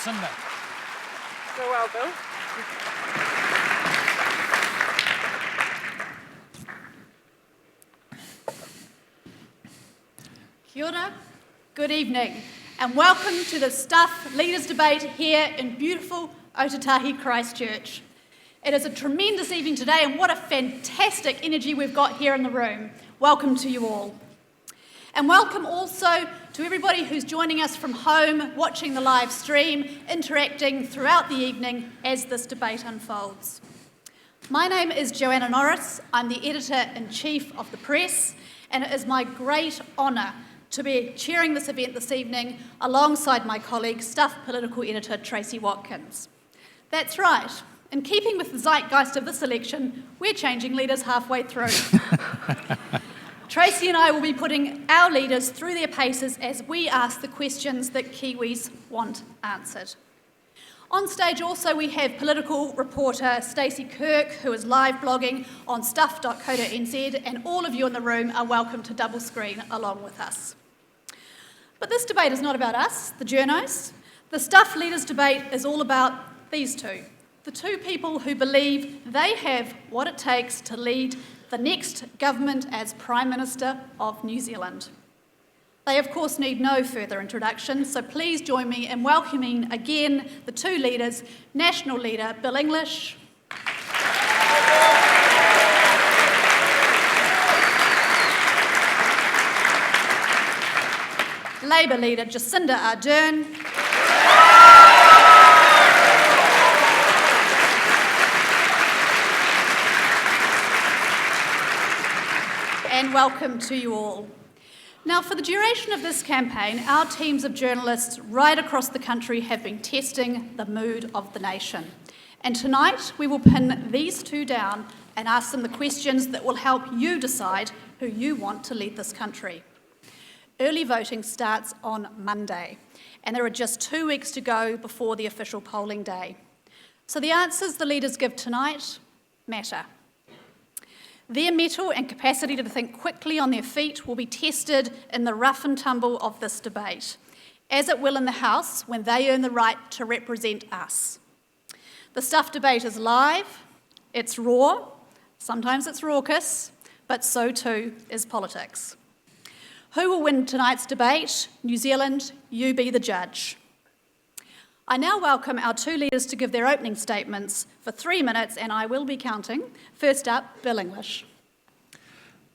Jacinda. So well, Bill. Kia ora, good evening, and welcome to the Stuff Leaders Debate here in beautiful Otatahi Christchurch. It is a tremendous evening today, and what a fantastic energy we've got here in the room. Welcome to you all. And welcome also to everybody who's joining us from home, watching the live stream, interacting throughout the evening as this debate unfolds. My name is Joanna Norris. I'm the Editor-in-Chief of the Press, and it is my great honour to be chairing this event this evening alongside my colleague, Stuff Political Editor Tracy Watkins. That's right. In keeping with the zeitgeist of this election, we're changing leaders halfway through. Tracy and I will be putting our leaders through their paces as we ask the questions that Kiwis want answered. On stage also we have political reporter Stacey Kirk, who is live blogging on stuff.co.nz, and all of you in the room are welcome to double screen along with us. But this debate is not about us, the journos. The Stuff Leaders Debate is all about these two, the two people who believe they have what it takes to lead the next government as Prime Minister of New Zealand. They, of course, need no further introduction, so please join me in welcoming again the two leaders, National Leader Bill English Labour Leader Jacinda Ardern and welcome to you all. Now, for the duration of this campaign, our teams of journalists right across the country have been testing the mood of the nation. And tonight, we will pin these two down and ask them the questions that will help you decide who you want to lead this country. Early voting starts on Monday, and there are just 2 weeks to go before the official polling day. So the answers the leaders give tonight matter. Their mettle and capacity to think quickly on their feet will be tested in the rough and tumble of this debate, as it will in the House when they earn the right to represent us. The Stuff debate is live, it's raw, sometimes it's raucous, but so too is politics. Who will win tonight's debate? New Zealand, you be the judge. I now welcome our two leaders to give their opening statements for 3 minutes, and I will be counting. First up, Bill English.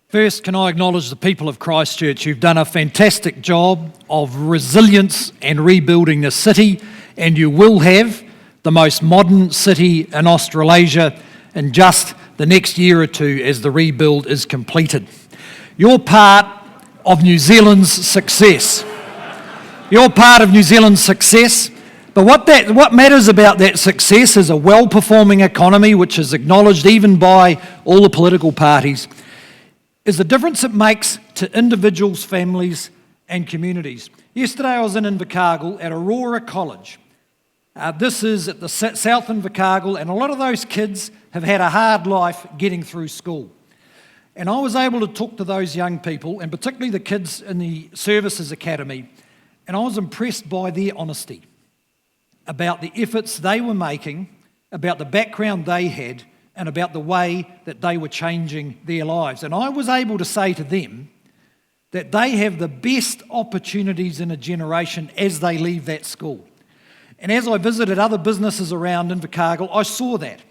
First, can I acknowledge the people of Christchurch who've done a fantastic job of resilience and rebuilding the city, and you will have the most modern city in Australasia in just the next year or two as the rebuild is completed. You're part of New Zealand's success. You're part of New Zealand's success. But what matters about that success is a well-performing economy, which is acknowledged even by all the political parties, is the difference it makes to individuals, families and communities. Yesterday I was in Invercargill at Aurora College. This is at the south Invercargill, and a lot of those kids have had a hard life getting through school. And I was able to talk to those young people, and particularly the kids in the Services Academy, and I was impressed by their honesty about the efforts they were making, about the background they had, and about the way that they were changing their lives. And I was able to say to them that they have the best opportunities in a generation as they leave that school. And as I visited other businesses around Invercargill, I saw that.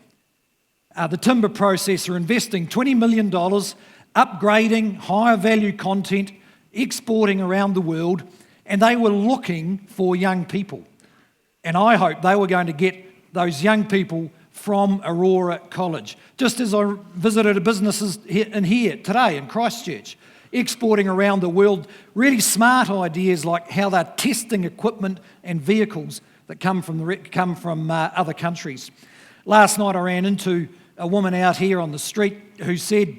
The timber processor investing $20 million, upgrading higher value content, exporting around the world, and they were looking for young people. And I hope they were going to get those young people from Aurora College. Just as I visited businesses here today in Christchurch, exporting around the world, really smart ideas like how they're testing equipment and vehicles that come from other countries. Last night I ran into a woman out here on the street who said,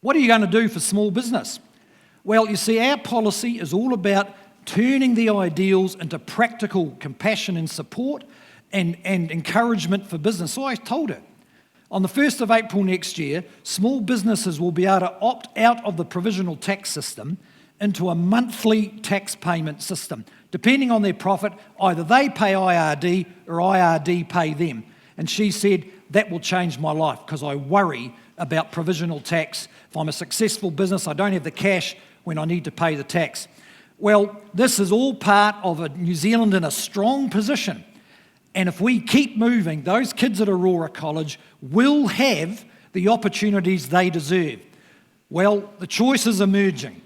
"What are you going to do for small business?" Well, you see, our policy is all about turning the ideals into practical compassion and support and encouragement for business. So I told her, on the 1st of April next year, small businesses will be able to opt out of the provisional tax system into a monthly tax payment system. Depending on their profit, either they pay IRD or IRD pay them. And she said, that will change my life because I worry about provisional tax. If I'm a successful business, I don't have the cash when I need to pay the tax. Well, this is all part of a New Zealand in a strong position. And if we keep moving, those kids at Aurora College will have the opportunities they deserve. Well, the choice is emerging,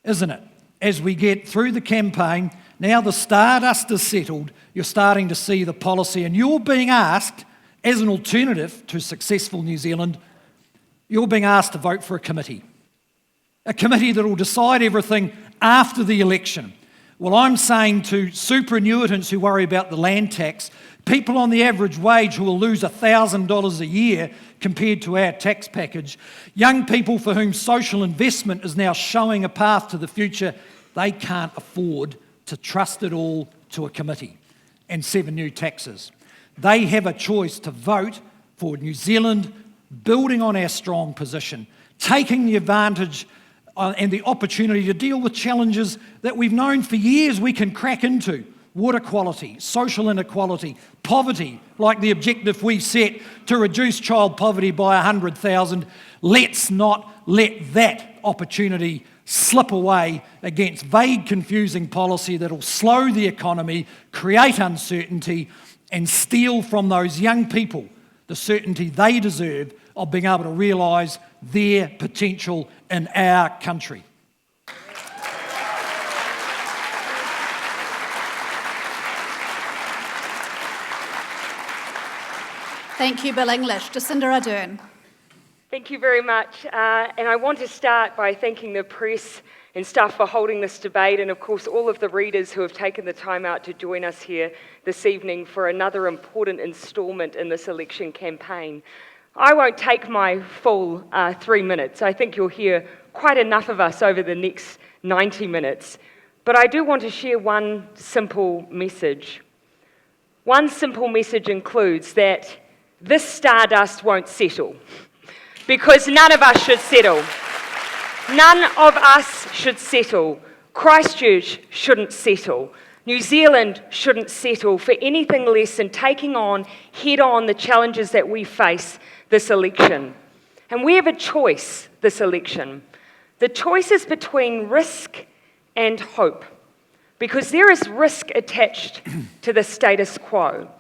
isn't it? As we get through the campaign, now the stardust is settled, you're starting to see the policy, and you're being asked, as an alternative to successful New Zealand, you're being asked to vote for a committee that will decide everything after the election. Well, I'm saying to superannuitants who worry about the land tax, people on the average wage who will lose $1,000 a year compared to our tax package, young people for whom social investment is now showing a path to the future, they can't afford to trust it all to a committee and 7 new taxes. They have a choice to vote for New Zealand building on our strong position, taking the advantage and the opportunity to deal with challenges that we've known for years we can crack into. Water quality, social inequality, poverty, like the objective we set to reduce child poverty by 100,000. Let's not let that opportunity slip away against vague, confusing policy that will slow the economy, create uncertainty, and steal from those young people the certainty they deserve of being able to realise their potential in our country. Thank you, Bill English. Jacinda Ardern. Thank you very much. And I want to start by thanking the press and staff for holding this debate, and of course all of the readers who have taken the time out to join us here this evening for another important instalment in this election campaign. I won't take my full 3 minutes. I think you'll hear quite enough of us over the next 90 minutes. But I do want to share one simple message. One simple message includes that this stardust won't settle, because none of us should settle. None of us should settle. Christchurch shouldn't settle. New Zealand shouldn't settle for anything less than taking on head-on the challenges that we face this election. And we have a choice this election. The choice is between risk and hope, because there is risk attached to the status quo.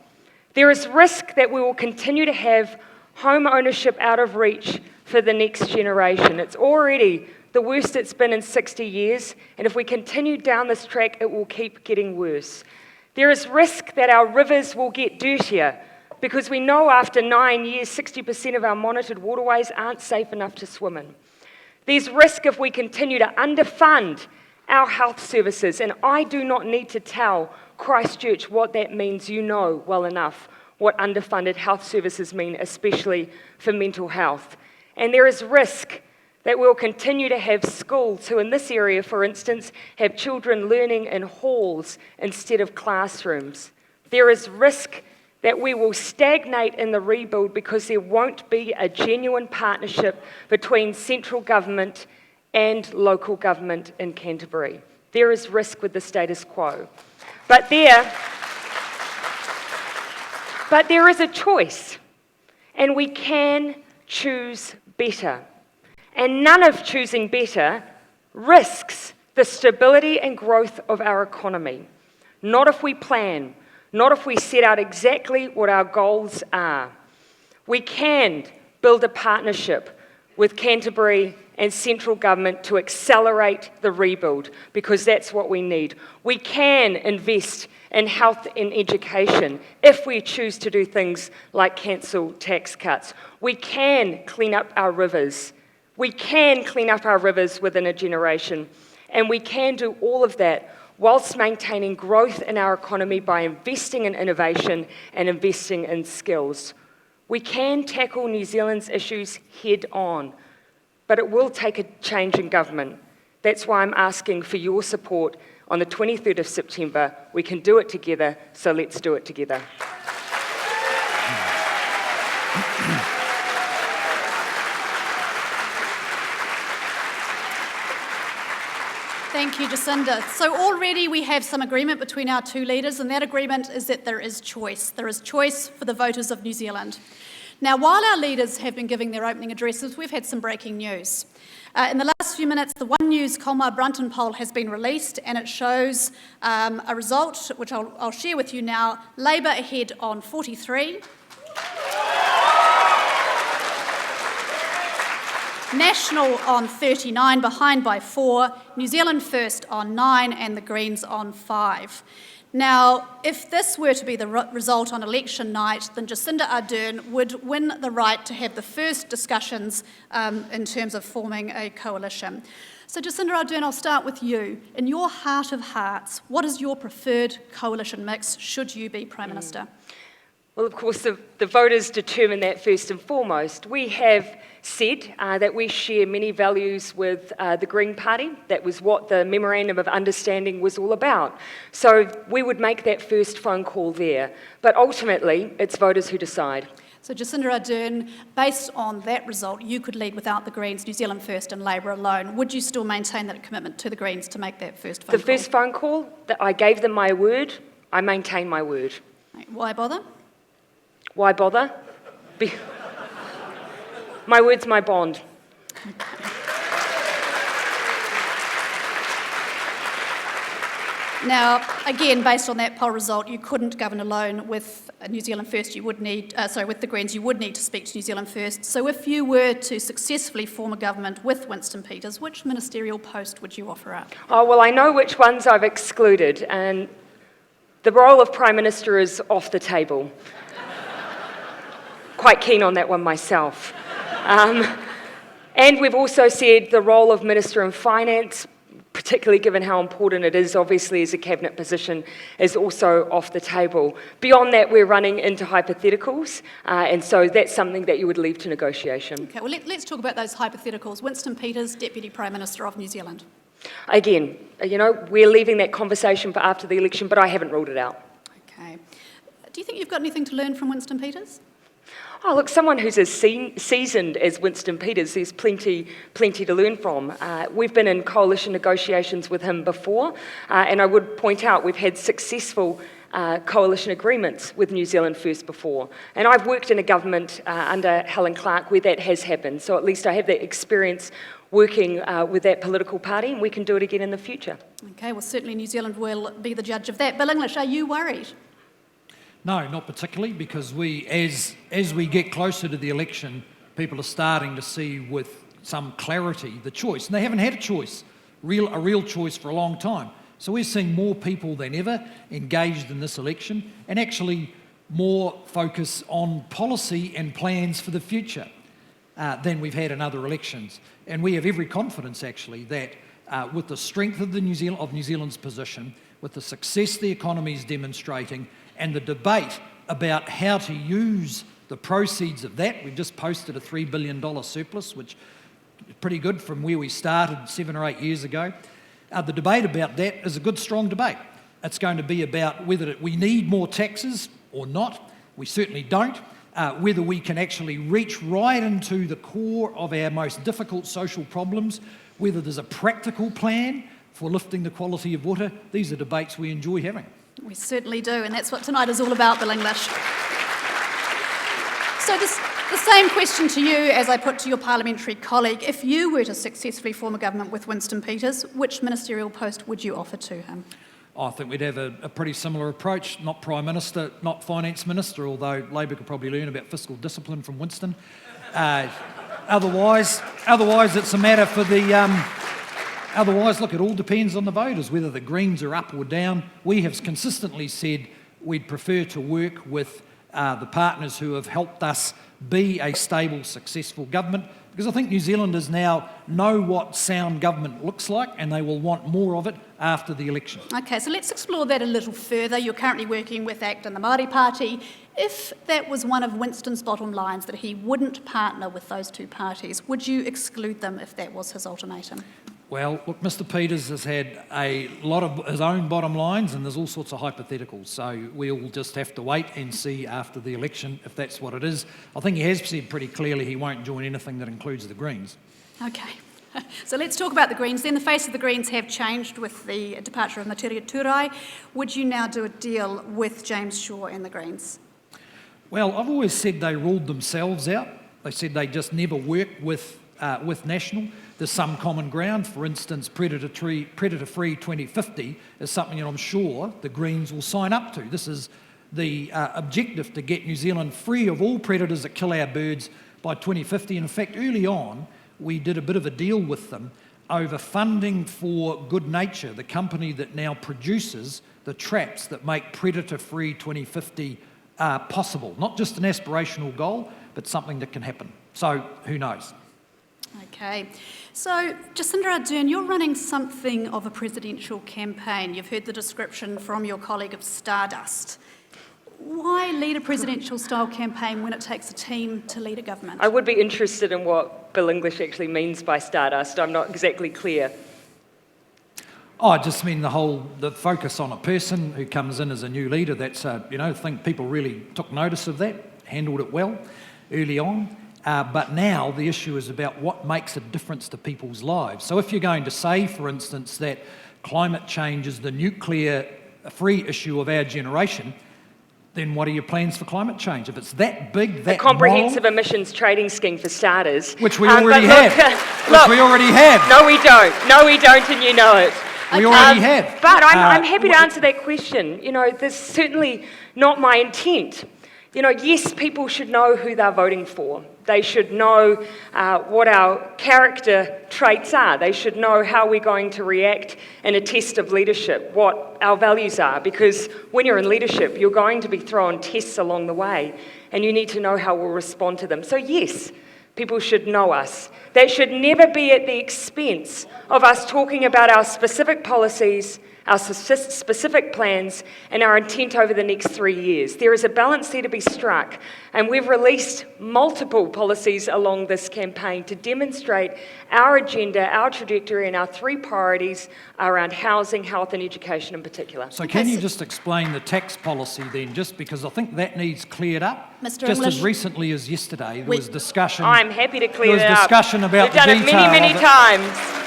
There is risk that we will continue to have home ownership out of reach for the next generation. It's already the worst it's been in 60 years, and if we continue down this track, it will keep getting worse. There is risk that our rivers will get dirtier, because we know after 9 years, 60% of our monitored waterways aren't safe enough to swim in. There's risk if we continue to underfund our health services, and I do not need to tell Christchurch what that means. You know well enough what underfunded health services mean, especially for mental health. And there is risk that we'll continue to have schools who, in this area, for instance, have children learning in halls instead of classrooms. There is risk that we will stagnate in the rebuild because there won't be a genuine partnership between central government and local government in Canterbury. There is risk with the status quo. But there is a choice, and we can choose better. And none of choosing better risks the stability and growth of our economy. Not if we plan, not if we set out exactly what our goals are. We can build a partnership with Canterbury and central government to accelerate the rebuild, because that's what we need. We can invest in health and education if we choose to do things like cancel tax cuts. We can clean up our rivers. We can clean up our rivers within a generation, and we can do all of that whilst maintaining growth in our economy by investing in innovation and investing in skills. We can tackle New Zealand's issues head on, but it will take a change in government. That's why I'm asking for your support on the 23rd of September. We can do it together, so let's do it together. Thank you, Jacinda. So already we have some agreement between our two leaders, and that agreement is that there is choice. There is choice for the voters of New Zealand. Now, while our leaders have been giving their opening addresses, we've had some breaking news. In the last few minutes, the One News Colmar Brunton poll has been released, and it shows a result, which I'll share with you now. Labour ahead on 43. National on 39, behind by 4, New Zealand First on 9, and the Greens on 5. Now, if this were to be the result on election night, then Jacinda Ardern would win the right to have the first discussions in terms of forming a coalition. So Jacinda Ardern, I'll start with you. In your heart of hearts, what is your preferred coalition mix should you be Prime Minister? Well, of course, the voters determine that first and foremost. We have said that we share many values with the Green Party. That was what the Memorandum of Understanding was all about. So we would make that first phone call there. But ultimately, it's voters who decide. So Jacinda Ardern, based on that result, you could lead without the Greens, New Zealand First and Labour alone. Would you still maintain that commitment to the Greens to make that first phone call? The first phone call, that I gave them my word, I maintain my word. Why bother? Why bother? My word's my bond. Now, again, based on that poll result, you couldn't govern alone with New Zealand First. You would need, with the Greens, you would need to speak to New Zealand First. So if you were to successfully form a government with Winston Peters, which ministerial post would you offer up? Oh, well, I know which ones I've excluded, and the role of Prime Minister is off the table. Quite keen on that one myself. And we've also said the role of Minister in Finance, particularly given how important it is, obviously, as a cabinet position, is also off the table. Beyond that, we're running into hypotheticals, and so that's something that you would leave to negotiation. Okay, well, let's talk about those hypotheticals. Winston Peters, Deputy Prime Minister of New Zealand. Again, we're leaving that conversation for after the election, but I haven't ruled it out. Okay. Do you think you've got anything to learn from Winston Peters? Oh, look, someone who's as seasoned as Winston Peters, there's plenty to learn from. We've been in coalition negotiations with him before, and I would point out we've had successful coalition agreements with New Zealand First before. And I've worked in a government under Helen Clark where that has happened, so at least I have that experience working with that political party, and we can do it again in the future. Okay, well, certainly New Zealand will be the judge of that. Bill English, are you worried? No, not particularly, because as we get closer to the election, people are starting to see with some clarity the choice. And they haven't had a choice, a real choice for a long time. So we're seeing more people than ever engaged in this election, and actually more focus on policy and plans for the future than we've had in other elections. And we have every confidence, actually, that with the strength of New Zealand's position, with the success the economy is demonstrating, and the debate about how to use the proceeds of that. We've just posted a $3 billion surplus, which is pretty good from where we started 7 or 8 years ago. The debate about that is a good, strong debate. It's going to be about whether we need more taxes or not. We certainly don't. Whether we can actually reach right into the core of our most difficult social problems, whether there's a practical plan for lifting the quality of water. These are debates we enjoy having. We certainly do, and that's what tonight is all about, Bill English. So the same question to you as I put to your parliamentary colleague. If you were to successfully form a government with Winston Peters, which ministerial post would you offer to him? I think we'd have a pretty similar approach, not Prime Minister, not Finance Minister, although Labor could probably learn about fiscal discipline from Winston. Otherwise, it's a matter for the... Otherwise, look, it all depends on the voters, whether the Greens are up or down. We have consistently said we'd prefer to work with the partners who have helped us be a stable, successful government, because I think New Zealanders now know what sound government looks like, and they will want more of it after the election. Okay, so let's explore that a little further. You're currently working with ACT and the Māori Party. If that was one of Winston's bottom lines, that he wouldn't partner with those two parties, would you exclude them if that was his ultimatum? Well, look, Mr Peters has had a lot of his own bottom lines, and there's all sorts of hypotheticals, so we'll just have to wait and see after the election if that's what it is. I think he has said pretty clearly he won't join anything that includes the Greens. Okay, So let's talk about the Greens then. The face of the Greens have changed with the departure of Materia Turai. Would you now do a deal with James Shaw and the Greens? Well, I've always said they ruled themselves out. They said they just never worked with National. There's some common ground. For instance, predator-free 2050 is something that I'm sure the Greens will sign up to. This is the objective, to get New Zealand free of all predators that kill our birds by 2050. And in fact, early on, we did a bit of a deal with them over funding for Good Nature, the company that now produces the traps that make predator-free 2050 possible. Not just an aspirational goal, but something that can happen. So who knows? Okay, so Jacinda Ardern, you're running something of a presidential campaign. You've heard the description from your colleague of Stardust. Why lead a presidential style campaign when it takes a team to lead a government? I would be interested in what Bill English actually means by Stardust. I'm not exactly clear. Oh, I just mean the focus on a person who comes in as a new leader. That's I think people really took notice of that, handled it well early on. But now the issue is about what makes a difference to people's lives. So if you're going to say, for instance, that climate change is the nuclear-free issue of our generation, then what are your plans for climate change? If it's that big, that A comprehensive moral, emissions trading scheme for starters. which we already but have. look, Which we already have. No, we don't. No, we don't, and you know it. We already have. But I'm happy to answer that question. This is certainly not my intent. Yes, people should know who they're voting for. They should know what our character traits are. They should know how we're going to react in a test of leadership, what our values are. Because when you're in leadership, you're going to be thrown tests along the way, and you need to know how we'll respond to them. So yes, people should know us. That should never be at the expense of us talking about our specific policies, our specific plans, and our intent over the next 3 years. There is a balance there to be struck, and we've released multiple policies along this campaign to demonstrate our agenda, our trajectory, and our 3 priorities around housing, health, and education in particular. So can you just explain the tax policy then, just because I think that needs cleared up? Mr. Just English, as recently as yesterday, there was discussion. I'm happy to clear There it was up. discussion about We've done the it detail many, many of it. times.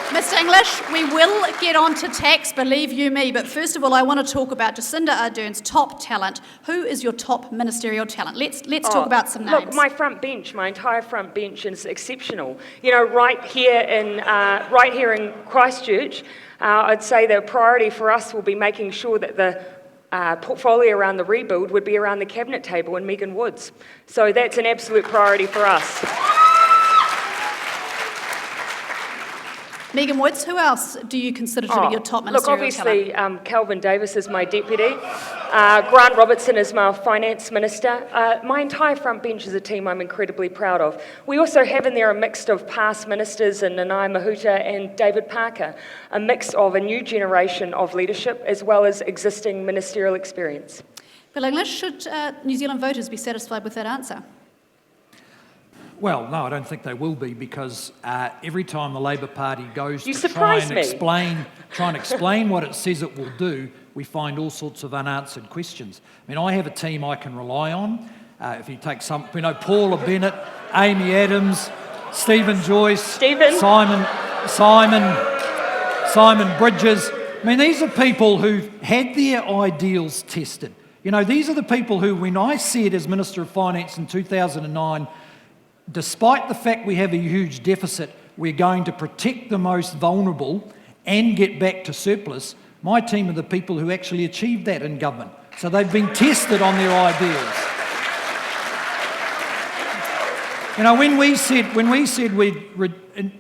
Mr. English, we will get on to tax, believe you me, but first of all, I want to talk about Jacinda Ardern's top talent. Who is your top ministerial talent? Let's talk about some names. Look, my front bench, my entire front bench is exceptional. Right here in Christchurch, I'd say the priority for us will be making sure that the portfolio around the rebuild would be around the cabinet table in Megan Woods. So that's an absolute priority for us. Megan Woods, who else do you consider to be your top ministerial talent? Look, obviously, Calvin Davis is my deputy. Grant Robertson is my finance minister. My entire front bench is a team I'm incredibly proud of. We also have in there a mix of past ministers in Nanai Mahuta and David Parker, a mix of a new generation of leadership as well as existing ministerial experience. Bill English, should New Zealand voters be satisfied with that answer? Well, no, I don't think they will be, because every time the Labor Party goes You to try and surprise explain what it says it will do, we find all sorts of unanswered questions. I mean, I have a team I can rely on. If you take Paula Bennett, Amy Adams, Stephen Joyce, Simon Bridges. I mean, these are people who've had their ideals tested. These are the people who, when I said as Minister of Finance in 2009, despite the fact we have a huge deficit, we're going to protect the most vulnerable and get back to surplus. My team are the people who actually achieved that in government. So they've been tested on their ideals. When we said we'd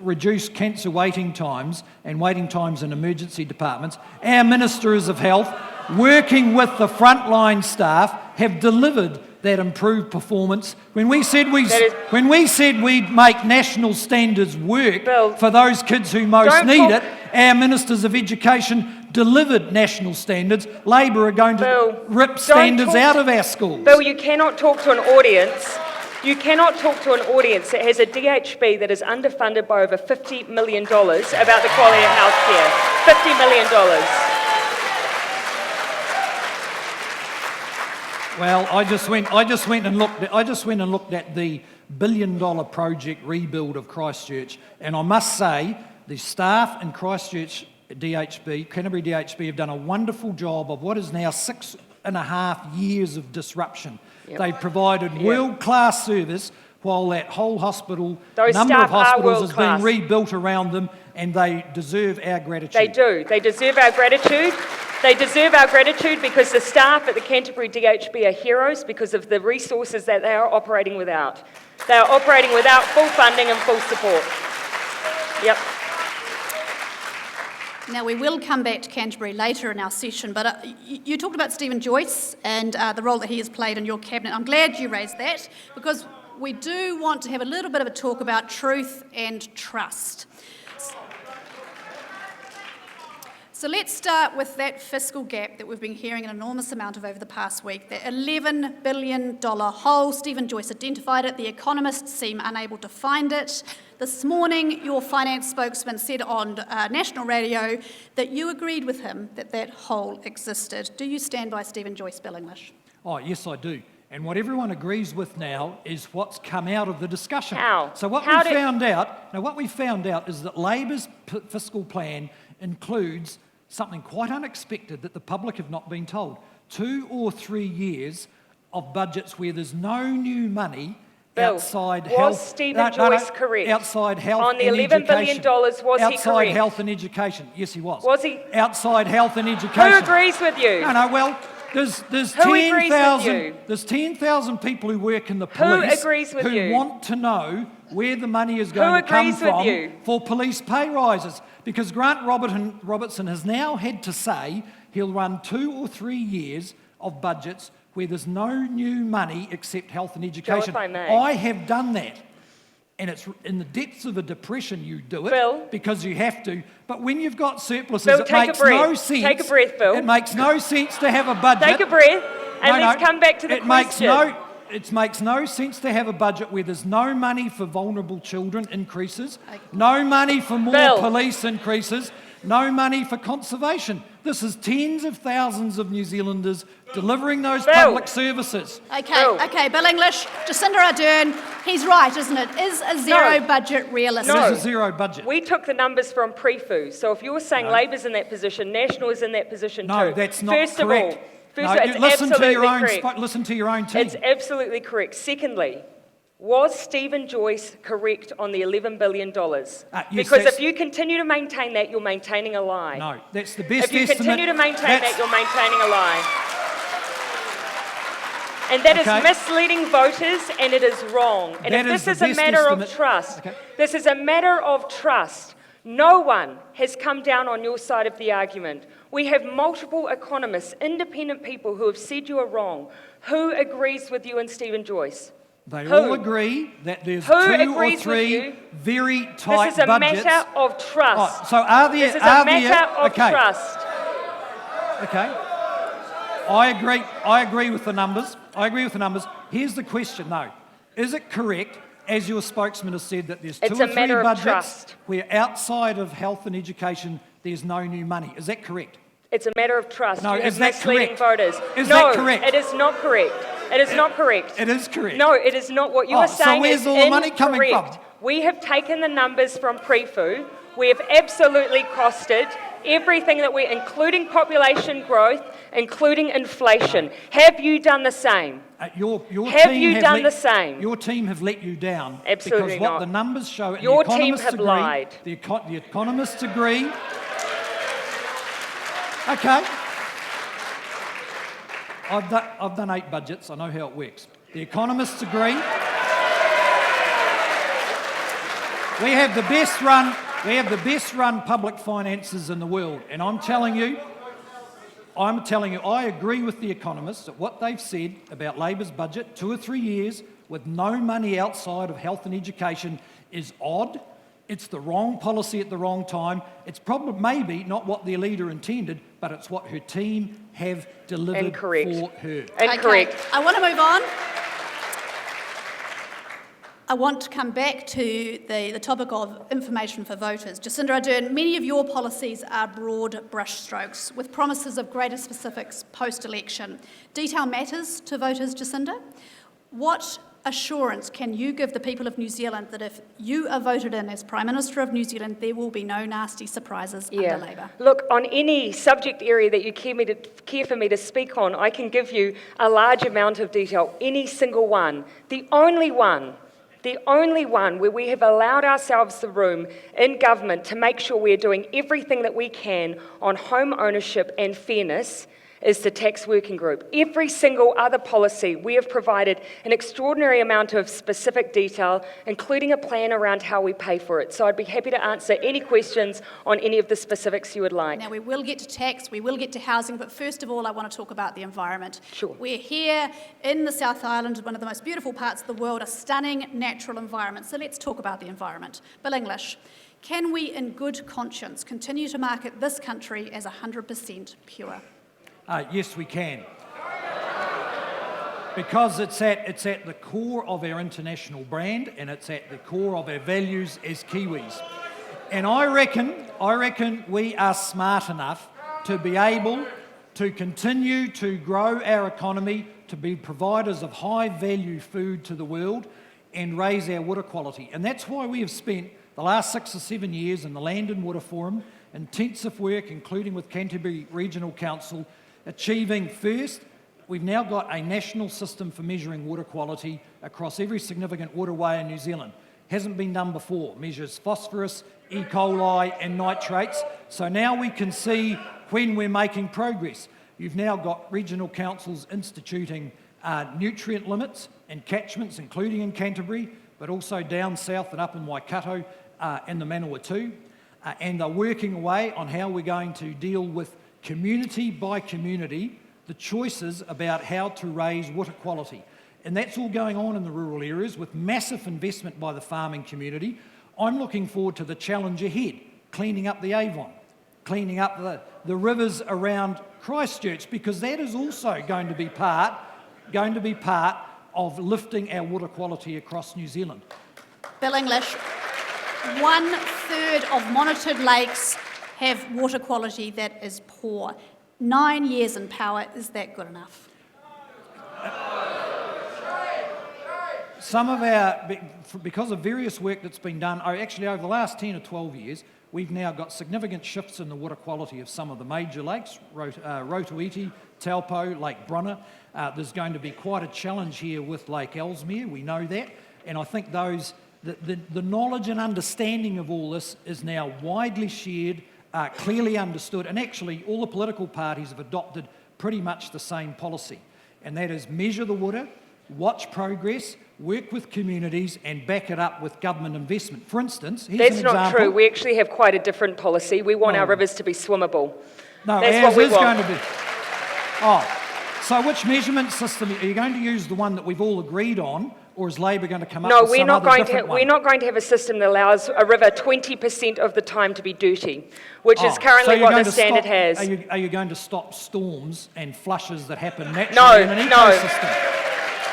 reduce cancer waiting times and waiting times in emergency departments, our ministers of health, working with the frontline staff, have delivered that improved performance. When we said we'd make national standards work for those kids who most need it, our ministers of education delivered national standards. Labor are going to rip standards out of our schools. Bill, you cannot talk to an audience. You cannot talk to an audience that has a DHB that is underfunded by over $50 million about the quality of healthcare. $50 million. Well, I just went and looked at the billion project rebuild of Christchurch. And I must say, the staff in Christchurch DHB, Canterbury DHB, have done a wonderful job of what is now 6.5 years of disruption. Yep. They've provided world-class service while that whole hospital, Those number of staff are hospitals has been world-class. rebuilt around them, and they deserve our gratitude. They do. They deserve our gratitude. They deserve our gratitude because the staff at the Canterbury DHB are heroes because of the resources that they are operating without. They are operating without full funding and full support. Yep. Now, we will come back to Canterbury later in our session, but you talked about Stephen Joyce and the role that he has played in your cabinet. I'm glad you raised that because we do want to have a little bit of a talk about truth and trust. So let's start with that fiscal gap that we've been hearing an enormous amount of over the past week, the $11 billion hole. Stephen Joyce identified it. The economists seem unable to find it. This morning, your finance spokesman said on national radio that you agreed with him that that hole existed. Do you stand by Stephen Joyce, Bill English? Oh, yes, I do. And what everyone agrees with now is what's come out of the discussion. How? So what we found out is that Labor's fiscal plan includes something quite unexpected that the public have not been told. 2 or 3 years of budgets where there's no new money Bill, outside was health. Stephen Joyce correct? Outside health On the and $11 billion, education. was he Outside correct? health and education. Yes, he was. Was he? Outside health and education. Who agrees with you? No, well, there's Who agrees with 10,000 you? there's 10,000 people who work in the police agrees with who you? want to know where the money is going to come agrees with from you? for police pay rises. Because Grant Robertson has now had to say he'll run 2 or 3 years of budgets where there's no new money except health and education. if I may. I have done that. And it's in the depths of a depression you do it Bill? because you have to. But when you've got surpluses, Bill, it take a makes breath. no sense. Take a breath, Bill. It makes no sense to have a budget. Take a breath and let's No, come back to the question. It makes no sense to have a budget where there's no money for vulnerable children increases, no money for more Bill. police increases, no money for conservation. This is tens of thousands of New Zealanders delivering those Bill. public services. Okay, Bill English, Jacinda Ardern, he's right, isn't it? Is a zero No. budget realistic? No. It is a zero budget. We took the numbers from pre-FU. So if you're saying Labor's in that position, National is in that position too. No, that's not First correct. Of all, No, it's listen to absolutely your own correct. listen to your own team. It's absolutely correct. Secondly, was Stephen Joyce correct on the $11 billion? Yes, Because that's- if you continue to maintain that, you're maintaining a lie. No, that's the best If you estimate. continue to maintain That's- that, you're maintaining a lie. And that Okay. is misleading voters, and it is wrong. And That if is this the is a best matter estimate. of trust, Okay. this is a matter of trust. No one has come down on your side of the argument. We have multiple economists, independent people who have said you are wrong. Who agrees with you and Stephen Joyce? They Who? all agree that there's Who 2 or agrees with 3 you? very tight This is a budgets. matter of trust. Oh, so are there? This is are a matter there, of okay, trust. Okay. I agree. I agree with the numbers. Here's the question, though: is it correct, as your spokesman has said, that there's 2 It's or a 3 matter of budgets trust. where outside of health and education there's no new money? Is that correct? It's a matter of trust. No, You is have that misleading correct? voters. Is no, that correct? it is not correct. It is not correct. It is correct. No, it is not. What you Oh, are so saying where's is all the money coming incorrect. from? We have taken the numbers from pre-FU. We have absolutely costed everything that we, including population growth, including inflation. Have you done the same? Your Have team you have done let- the same? Your team have let you down. Absolutely because what not. the numbers show, and Your the team economists have agree, lied. The economists agree. Okay. I've done 8 budgets. I know how it works. The economists agree. We have the best run public finances in the world, and I'm telling you, I agree with the economists that what they've said about Labor's budget, 2 or 3 years with no money outside of health and education, is odd. It's the wrong policy at the wrong time. It's probably maybe not what their leader intended, but it's what her team have delivered Incorrect. for her. Incorrect. Okay, I want to move on. I want to come back to the topic of information for voters. Jacinda Ardern, many of your policies are broad brushstrokes with promises of greater specifics post-election. Detail matters to voters, Jacinda. What assurance can you give the people of New Zealand that if you are voted in as Prime Minister of New Zealand, there will be no nasty surprises under Labour? Look, on any subject area that you care for me to speak on, I can give you a large amount of detail, any single one. The only one where we have allowed ourselves the room in government to make sure we're doing everything that we can on home ownership and fairness is the tax working group. Every single other policy, we have provided an extraordinary amount of specific detail, including a plan around how we pay for it. So I'd be happy to answer any questions on any of the specifics you would like. Now, we will get to tax, we will get to housing, but first of all, I want to talk about the environment. Sure. We're here in the South Island, one of the most beautiful parts of the world, a stunning natural environment. So let's talk about the environment. Bill English, can we in good conscience continue to market this country as 100% pure? Yes, we can. Because it's at the core of our international brand and it's at the core of our values as Kiwis. And I reckon we are smart enough to be able to continue to grow our economy, to be providers of high-value food to the world and raise our water quality. And that's why we have spent the last 6 or 7 years in the Land and Water Forum, intensive work, including with Canterbury Regional Council, achieving first, we've now got a national system for measuring water quality across every significant waterway in New Zealand. Hasn't been done before. Measures phosphorus, E. coli and nitrates. So now we can see when we're making progress. You've now got regional councils instituting nutrient limits and catchments, including in Canterbury, but also down south and up in Waikato and the Manawatu. And they're working away on how we're going to deal with community by community, the choices about how to raise water quality. And that's all going on in the rural areas with massive investment by the farming community. I'm looking forward to the challenge ahead, cleaning up the Avon, cleaning up the rivers around Christchurch, because that is also going to be part of lifting our water quality across New Zealand. Bill English, 1/3 of monitored lakes have water quality that is poor. 9 years in power, is that good enough? Some of our, because of various work that's been done, actually over the last 10 or 12 years, we've now got significant shifts in the water quality of some of the major lakes, Rotoiti, Taupo, Lake Brunner. There's going to be quite a challenge here with Lake Ellesmere, we know that, and I think the knowledge and understanding of all this is now widely shared, clearly understood, and actually all the political parties have adopted pretty much the same policy, and that is measure the water, watch progress, work with communities and back it up with government investment. For instance, here's That's an not example. true. We actually have quite a different policy. We want our rivers to be swimmable. No, That's ours what we is want. going to be. Oh, so which measurement system, are you going to use the one that we've all agreed on, or is Labor going to come up No, with some other different one? we're not going to have a system that allows a river 20% of the time to be dirty, which is currently so what you're the going to standard stop, has. Are you going to stop storms and flushes that happen naturally in an No. ecosystem?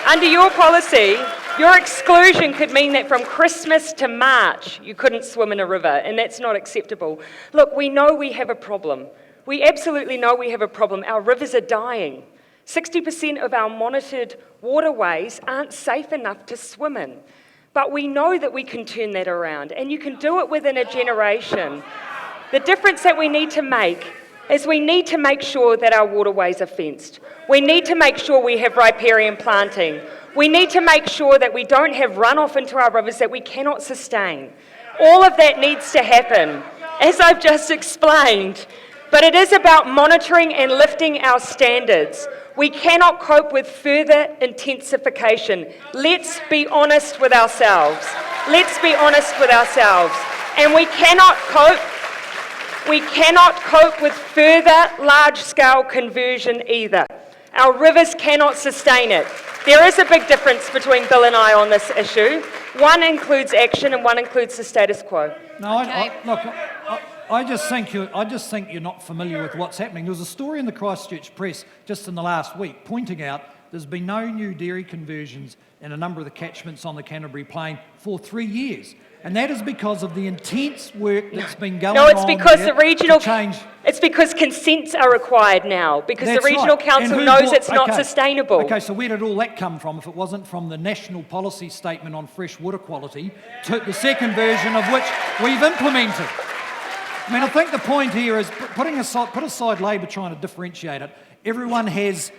Under your policy, your exclusion could mean that from Christmas to March, you couldn't swim in a river, and that's not acceptable. Look, we know we have a problem. We absolutely know we have a problem. Our rivers are dying. 60% of our monitored waterways aren't safe enough to swim in. But we know that we can turn that around, and you can do it within a generation. The difference that we need to make is we need to make sure that our waterways are fenced. We need to make sure we have riparian planting. We need to make sure that we don't have runoff into our rivers that we cannot sustain. All of that needs to happen, as I've just explained. But it is about monitoring and lifting our standards. We cannot cope with further intensification. Let's be honest with ourselves. Let's be honest with ourselves. And we cannot cope with further large-scale conversion either. Our rivers cannot sustain it. There is a big difference between Bill and I on this issue. One includes action and one includes the status quo. No, Okay. I just think you're not familiar with what's happening. There was a story in the Christchurch Press just in the last week pointing out there's been no new dairy conversions in a number of the catchments on the Canterbury Plain for 3 years. And that is because of the intense work that's been going No, on it's because there the regional to change. It's because consents are required now, because That's the regional right. council And who knows brought- it's not okay. sustainable. Okay, so where did all that come from if it wasn't from the national policy statement on fresh water quality, to the second version of which we've implemented? I mean, I think the point here is put aside Labor trying to differentiate it. Everyone has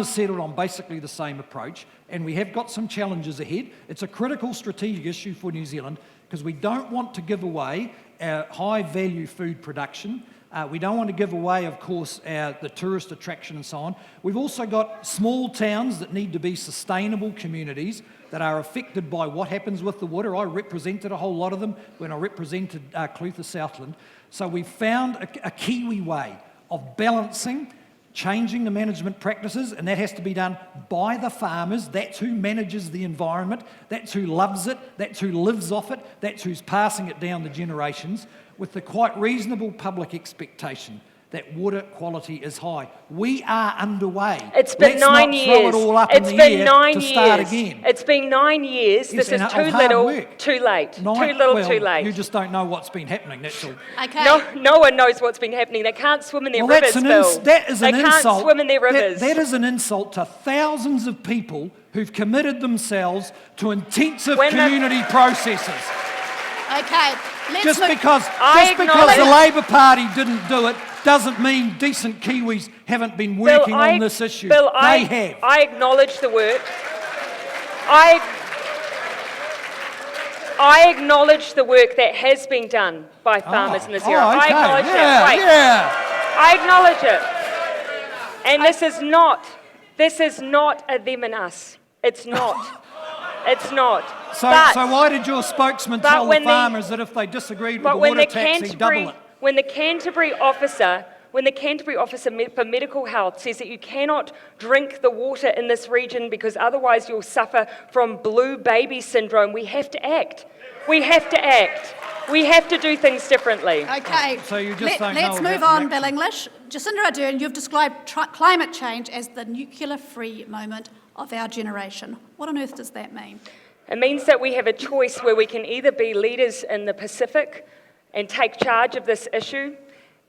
settled on basically the same approach, and we have got some challenges ahead. It's a critical strategic issue for New Zealand because we don't want to give away our high-value food production. We don't want to give away, of course, the tourist attraction and so on. We've also got small towns that need to be sustainable communities that are affected by what happens with the water. I represented a whole lot of them when I represented Clutha Southland. So we've found a Kiwi way of balancing, changing the management practices, and that has to be done by the farmers. That's who manages the environment, that's who loves it, that's who lives off it, that's who's passing it down the generations, with the quite reasonable public expectation that water quality is high. We are underway. It's been Let's 9 not years. throw it all up It's in the been air 9 to years. start again. It's been 9 years. Yes, This is and too of hard little, work. too late. Too Nine- little, well, too late. You just don't know what's been happening, that's all. Okay. No one knows what's been happening. They can't swim in their Well, rivers, that is They an can't insult. swim in their rivers. That is an insult to thousands of people who've committed themselves to intensive When the- community processes. Okay. Let's Just move- because I the acknowledge- Labor Party didn't do it doesn't mean decent Kiwis haven't been working on this issue. Bill, They have. I acknowledge the work. I acknowledge the work that has been done by farmers in this area. okay. I acknowledge yeah, that. Right. Yeah. I acknowledge it. And this is not a them and us. It's not. It's not. So why did your spokesman but tell the when the- farmers that if they disagreed with But the when water the tax, he'd double it? when the Canterbury officer for medical health says that you cannot drink the water in this region because otherwise you'll suffer from blue baby syndrome, we have to act. We have to act. We have to do things differently. Okay. So you just don't know Let's about move the on, action. Bill English. Jacinda Ardern, you've described climate change as the nuclear-free moment of our generation. What on earth does that mean? It means that we have a choice where we can either be leaders in the Pacific and take charge of this issue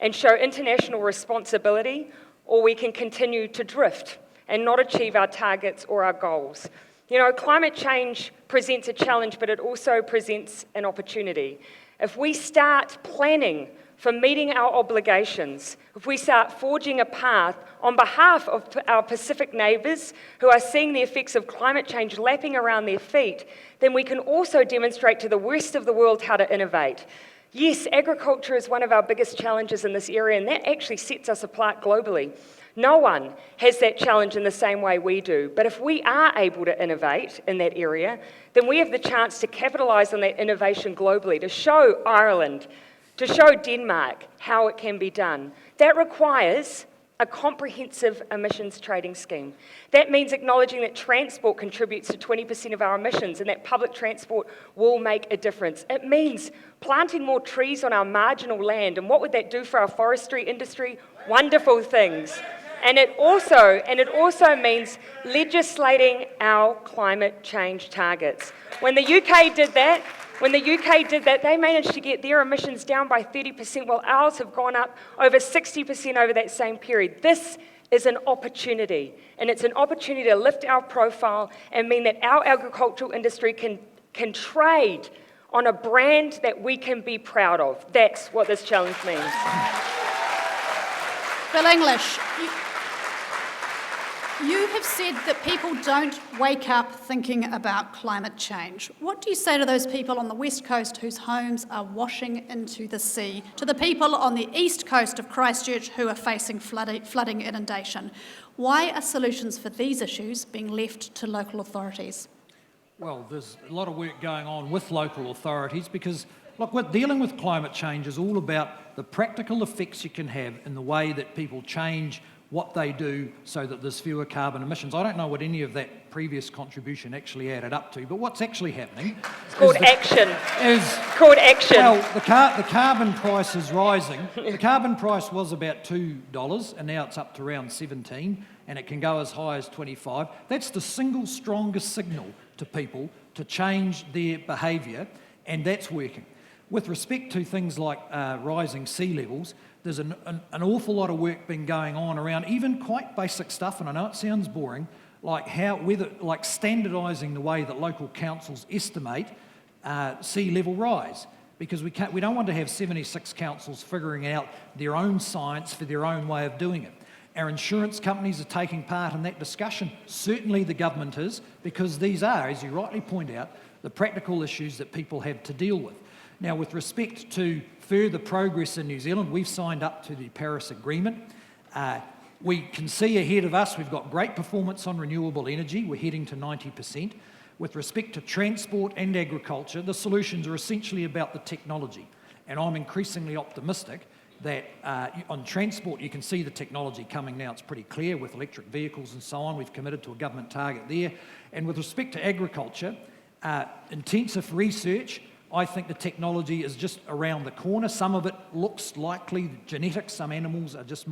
and show international responsibility, or we can continue to drift and not achieve our targets or our goals. You know, climate change presents a challenge, but it also presents an opportunity. If we start planning for meeting our obligations, if we start forging a path on behalf of our Pacific neighbours who are seeing the effects of climate change lapping around their feet, then we can also demonstrate to the rest of the world how to innovate. Yes, agriculture is one of our biggest challenges in this area, and that actually sets us apart globally. No one has that challenge in the same way we do, but if we are able to innovate in that area, then we have the chance to capitalise on that innovation globally, to show Ireland, to show Denmark how it can be done. That requires a comprehensive emissions trading scheme. That means acknowledging that transport contributes to 20% of our emissions and that public transport will make a difference. It means planting more trees on our marginal land. And what would that do for our forestry industry? Wonderful things. And it also means legislating our climate change targets. When the UK did that, they managed to get their emissions down by 30%, while ours have gone up over 60% over that same period. This is an opportunity, and it's an opportunity to lift our profile and mean that our agricultural industry can trade on a brand that we can be proud of. That's what this challenge means. Bill English, you have said that people don't wake up thinking about climate change. What do you say to those people on the west coast whose homes are washing into the sea, to the people on the east coast of Christchurch who are facing flooding inundation? Why are solutions for these issues being left to local authorities? Well, there's a lot of work going on with local authorities because, look, dealing with climate change is all about the practical effects you can have in the way that people change what they do so that there's fewer carbon emissions. I don't know what any of that previous contribution actually added up to, but what's actually happening It's called action. Well, the carbon price is rising. The carbon price was about $2 and now it's up to around 17 and it can go as high as 25. That's the single strongest signal to people to change their behaviour. and that's working. With respect to things like rising sea levels, there's an awful lot of work been going on around even quite basic stuff, and I know it sounds boring, like standardising the way that local councils estimate sea level rise, because we don't want to have 76 councils figuring out their own science for their own way of doing it. Our insurance companies are taking part in that discussion. Certainly the government is, because these are, as you rightly point out, the practical issues that people have to deal with. Now, with respect to further progress in New Zealand, we've signed up to the Paris Agreement. We can see ahead of us, we've got great performance on renewable energy. We're heading to 90%. With respect to transport and agriculture, the solutions are essentially about the technology. And I'm increasingly optimistic that on transport, you can see the technology coming now. It's pretty clear with electric vehicles and so on. We've committed to a government target there. And with respect to agriculture, intensive research, I think the technology is just around the corner. Some of it looks likely genetics. Some animals are just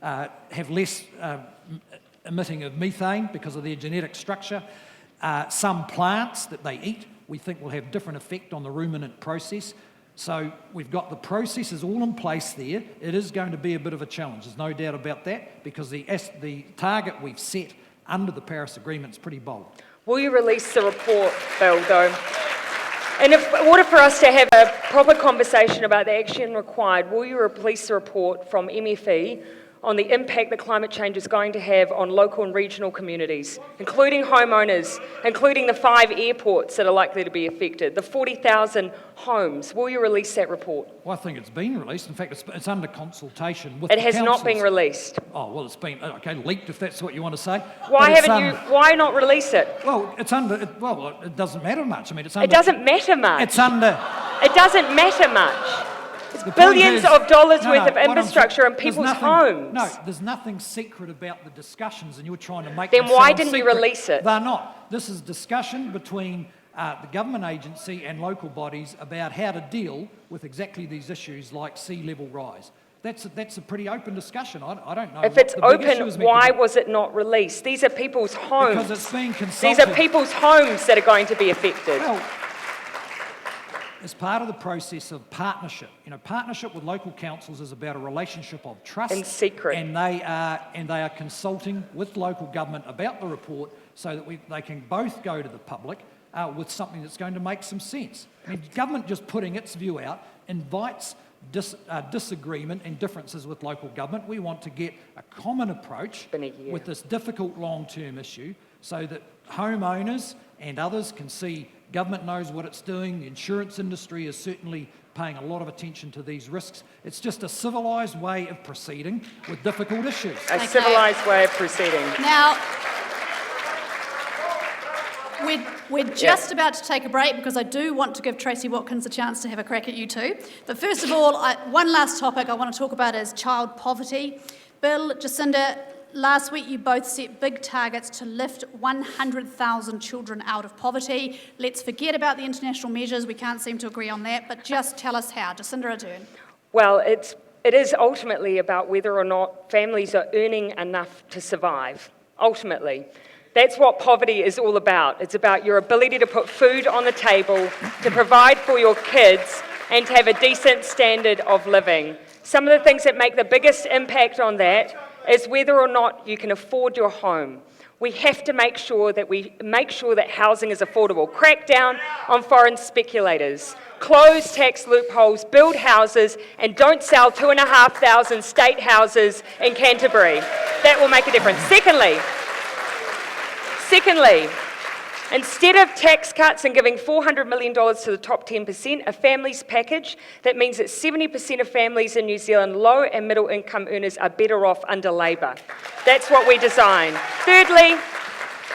have less emitting of methane because of their genetic structure. Some plants that they eat, we think will have different effect on the ruminant process. So we've got the processes all in place there. It is going to be a bit of a challenge, there's no doubt about that, because the target we've set under the Paris Agreement is pretty bold. Will you release the report, Bill, though? And in order for us to have a proper conversation about the action required, will you release the report from MFE on the impact that climate change is going to have on local and regional communities, including homeowners, including the 5 airports that are likely to be affected, the 40,000 homes? Will you release that report? Well, I think it's been released. In fact, it's under consultation with the councils. It has not been released. Oh, well, it's been, leaked, if that's what you want to say. Why not release it? Well, it doesn't matter much. I mean, it doesn't matter much. It doesn't matter much. It's billions of dollars worth of infrastructure in people's homes. No, there's nothing secret about the discussions, and you're trying to make them them why didn't secret. you release it? They're not. This is discussion between the government agency and local bodies about how to deal with exactly these issues like sea level rise. That's a pretty open discussion. I don't know. If it's open, why was it not released? These are people's homes. Because it's being consulted. These are people's homes that are going to be affected. Well, as part of the process of partnership, partnership with local councils is about a relationship of trust and secret, and they are consulting with local government about the report so that they can both go to the public with something that's going to make some sense. I mean, government just putting its view out invites disagreement and differences with local government. We want to get a common approach with this difficult long-term issue so that homeowners and others can see government knows what it's doing. The insurance industry is certainly paying a lot of attention to these risks. It's just a civilised way of proceeding with difficult issues. A civilised way of proceeding. Now, we're just about to take a break because I do want to give Tracy Watkins a chance to have a crack at you too. But first of all, one last topic I want to talk about is child poverty. Bill, Jacinda, last week you both set big targets to lift 100,000 children out of poverty. Let's forget about the international measures, we can't seem to agree on that, but just tell us how. Jacinda Ardern. Well, it is ultimately about whether or not families are earning enough to survive, ultimately. That's what poverty is all about. It's about your ability to put food on the table, to provide for your kids, and to have a decent standard of living. Some of the things that make the biggest impact on that is whether or not you can afford your home. We have to make sure that housing is affordable. Crack down on foreign speculators. Close tax loopholes, build houses, and don't sell 2,500 state houses in Canterbury. That will make a difference. Secondly, instead of tax cuts and giving $400 million to the top 10%, a families package that means that 70% of families in New Zealand, low and middle income earners, are better off under Labour. That's what we designed. Thirdly,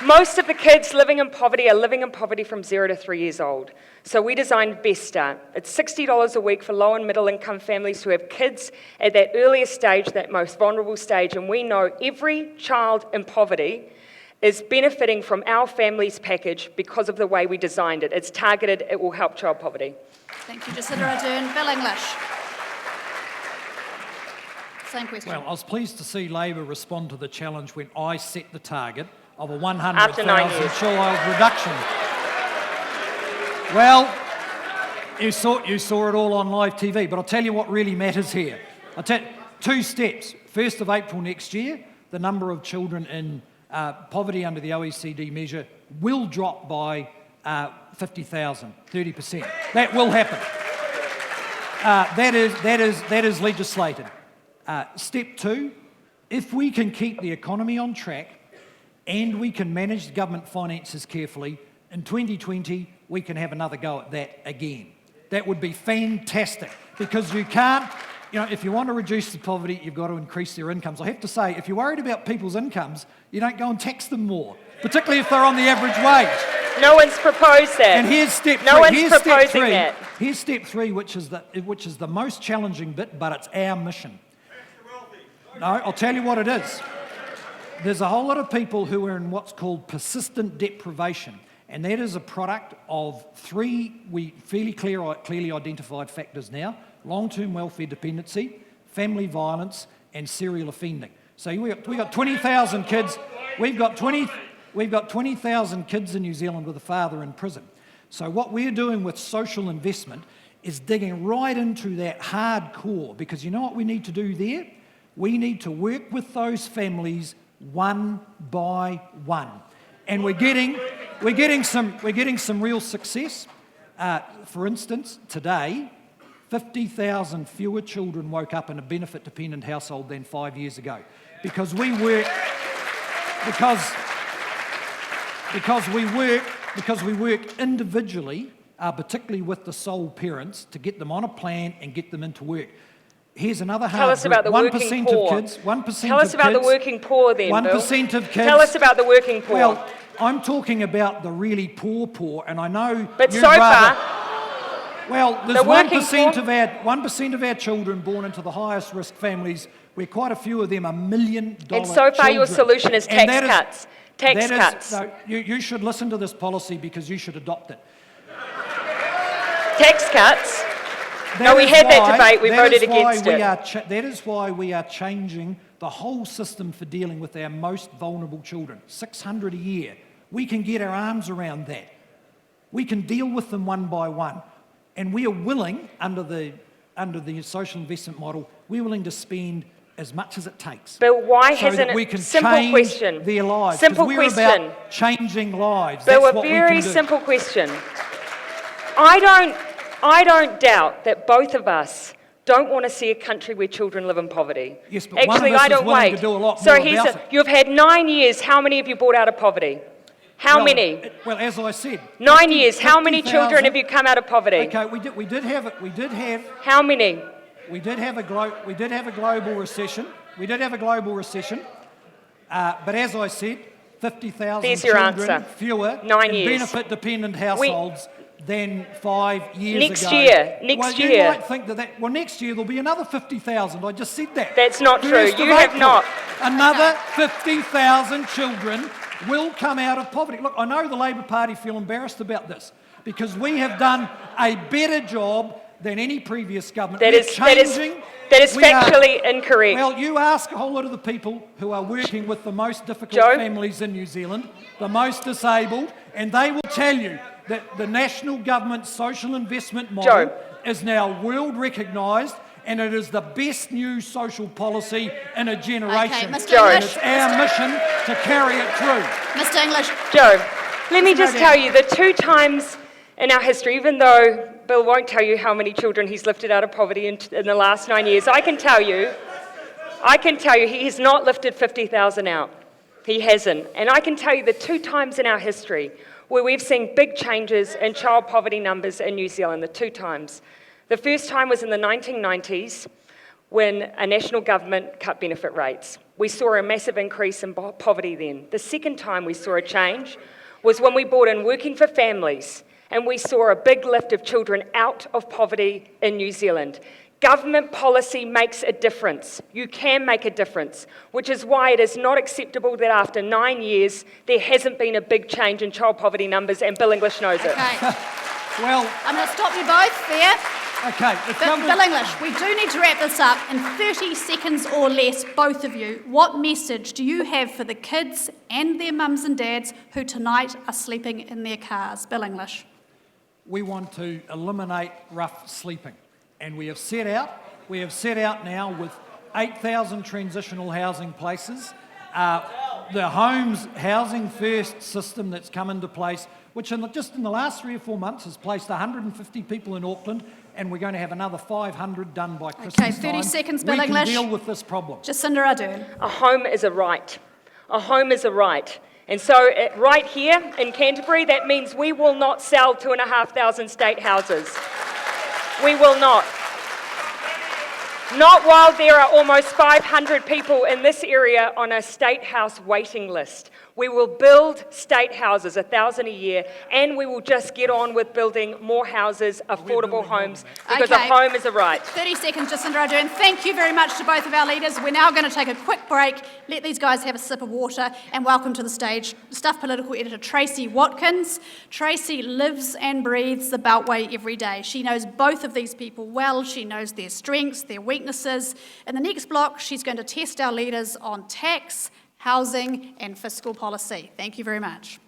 most of the kids living in poverty are living in poverty from 0 to 3 years old. So we designed Best Start. It's $60 a week for low and middle income families who have kids at that earliest stage, that most vulnerable stage, and we know every child in poverty is benefiting from our families package because of the way we designed it. It's targeted, it will help child poverty. Thank you, Jacinda Ardern. Bill English. Same question. Well, I was pleased to see Labor respond to the challenge when I set the target of a 100,000 child reduction. Well, You saw it all on live TV, but I'll tell you what really matters here. I'll tell you, 2 steps. 1st of April next year, the number of children in poverty under the OECD measure will drop by 50,000, 30%. That will happen. That is legislated. Step 2, if we can keep the economy on track and we can manage the government finances carefully, in 2020 we can have another go at that again. That would be fantastic, because you can't, if you want to reduce the poverty, you've got to increase their incomes. I have to say, if you're worried about people's incomes, you don't go and tax them more, particularly if they're on the average wage. No one's proposed that. And here's step 3. No one's proposing that. Here's step 3, which is the most challenging bit, but it's our mission. No, I'll tell you what it is. There's a whole lot of people who are in what's called persistent deprivation, and that is a product of 3 fairly clearly identified factors now: long-term welfare dependency, family violence, and serial offending. So we got 20,000 kids. We've got 20,000 kids in New Zealand with a father in prison. So what we're doing with social investment is digging right into that hard core, because you know what we need to do there? We need to work with those families one by one, and we're getting some real success. For instance, today, 50,000 fewer children woke up in a benefit-dependent household than 5 years ago, because we work individually, particularly with the sole parents, to get them on a plan and get them into work. Here's another hard Tell us about the working poor. 1% Tell us about the working poor then, 1% Bill. of kids. Tell us about the working poor. Well, I'm talking about the really poor, and I know. But you'd so rather, far, well, there's the working 1% of our children born into the highest risk families, where quite a few of them are $1 million and so far your children. solution is And tax cuts. Tax cuts. No, you should listen to this policy, because you should adopt it. Tax cuts. No, we had that debate. We voted against it. That is why we are changing the whole system for dealing with our most vulnerable children. 600 a year. We can get our arms around that. We can deal with them one by one. And we are willing, under the social investment model, we're willing to spend as much as it takes. But why so hasn't that we can simple change question. Their lives. Simple we're question. About changing lives. But That's a what very we can do. simple question. I don't doubt that both of us don't want to see a country where children live in poverty. Yes, but actually, one of us I don't is willing wait. to do a lot So more about it. you've had 9 years. How many have you brought out of poverty? How many? Well, as I said, 9 years. How many 50,000 children have you come out of poverty? Okay, we did have How many? we did have a global recession. But as I said, 50,000 There's your children answer. fewer 9 in years. benefit-dependent households than 5 years Next ago. year. You might think that. Well, next year there'll be another 50,000. I just said that. That's not true. 1st of You have April, not. Another 50,000 children will come out of poverty. Look, I know the Labor Party feel embarrassed about this, because we have done a better job than any previous government. That is factually incorrect. Well, you ask a whole lot of the people who are working with the most difficult Joe? families in New Zealand, the most disabled, and they will tell you that the national government's social investment model is now world recognised, and it is the best new social policy in a generation. Okay, Mr. Joe. And English. it's our mission to carry it through. Mr. English. Joe, let me just No tell doubt. you, the 2 times in our history, even though Bill won't tell you how many children he's lifted out of poverty in the last 9 years, I can tell you he has not lifted 50,000 out. He hasn't. And I can tell you the 2 times in our history where we've seen big changes in child poverty numbers in New Zealand, the 2 times. The first time was in the 1990s, when a national government cut benefit rates. We saw a massive increase in poverty then. The second time we saw a change was when we brought in Working for Families, and we saw a big lift of children out of poverty in New Zealand. Government policy makes a difference. You can make a difference, which is why it is not acceptable that after 9 years there hasn't been a big change in child poverty numbers, and Bill English knows it. Okay. Well, I'm going to stop you both there. okay. Bill English, we do need to wrap this up in 30 seconds or less, both of you. What message do you have for the kids and their mums and dads who tonight are sleeping in their cars? Bill English. we want to eliminate rough sleeping. And we have set out now with 8,000 transitional housing places. The housing first system that's come into place, which just in the last 3 or 4 months has placed 150 people in Auckland, and we're going to have another 500 done by Christmas Okay, 30 time. seconds, Bill We can English. deal with this problem. Jacinda Ardern. A home is a right. A home is a right. And so right here in Canterbury, that means we will not sell 2,500 state houses. We will not. Not while there are almost 500 people in this area on a state house waiting list. We will build state houses, 1,000 a year, and we will just get on with building more houses, affordable homes, because a Okay. home is a right. 30 seconds, Jacinda Ardern. Thank you very much to both of our leaders. We're now going to take a quick break, let these guys have a sip of water, and welcome to the stage Stuff Political Editor Tracy Watkins. Tracy lives and breathes the Beltway every day. She knows both of these people well. She knows their strengths, their weaknesses. In the next block, she's going to test our leaders on tax, housing and fiscal policy. Thank you very much.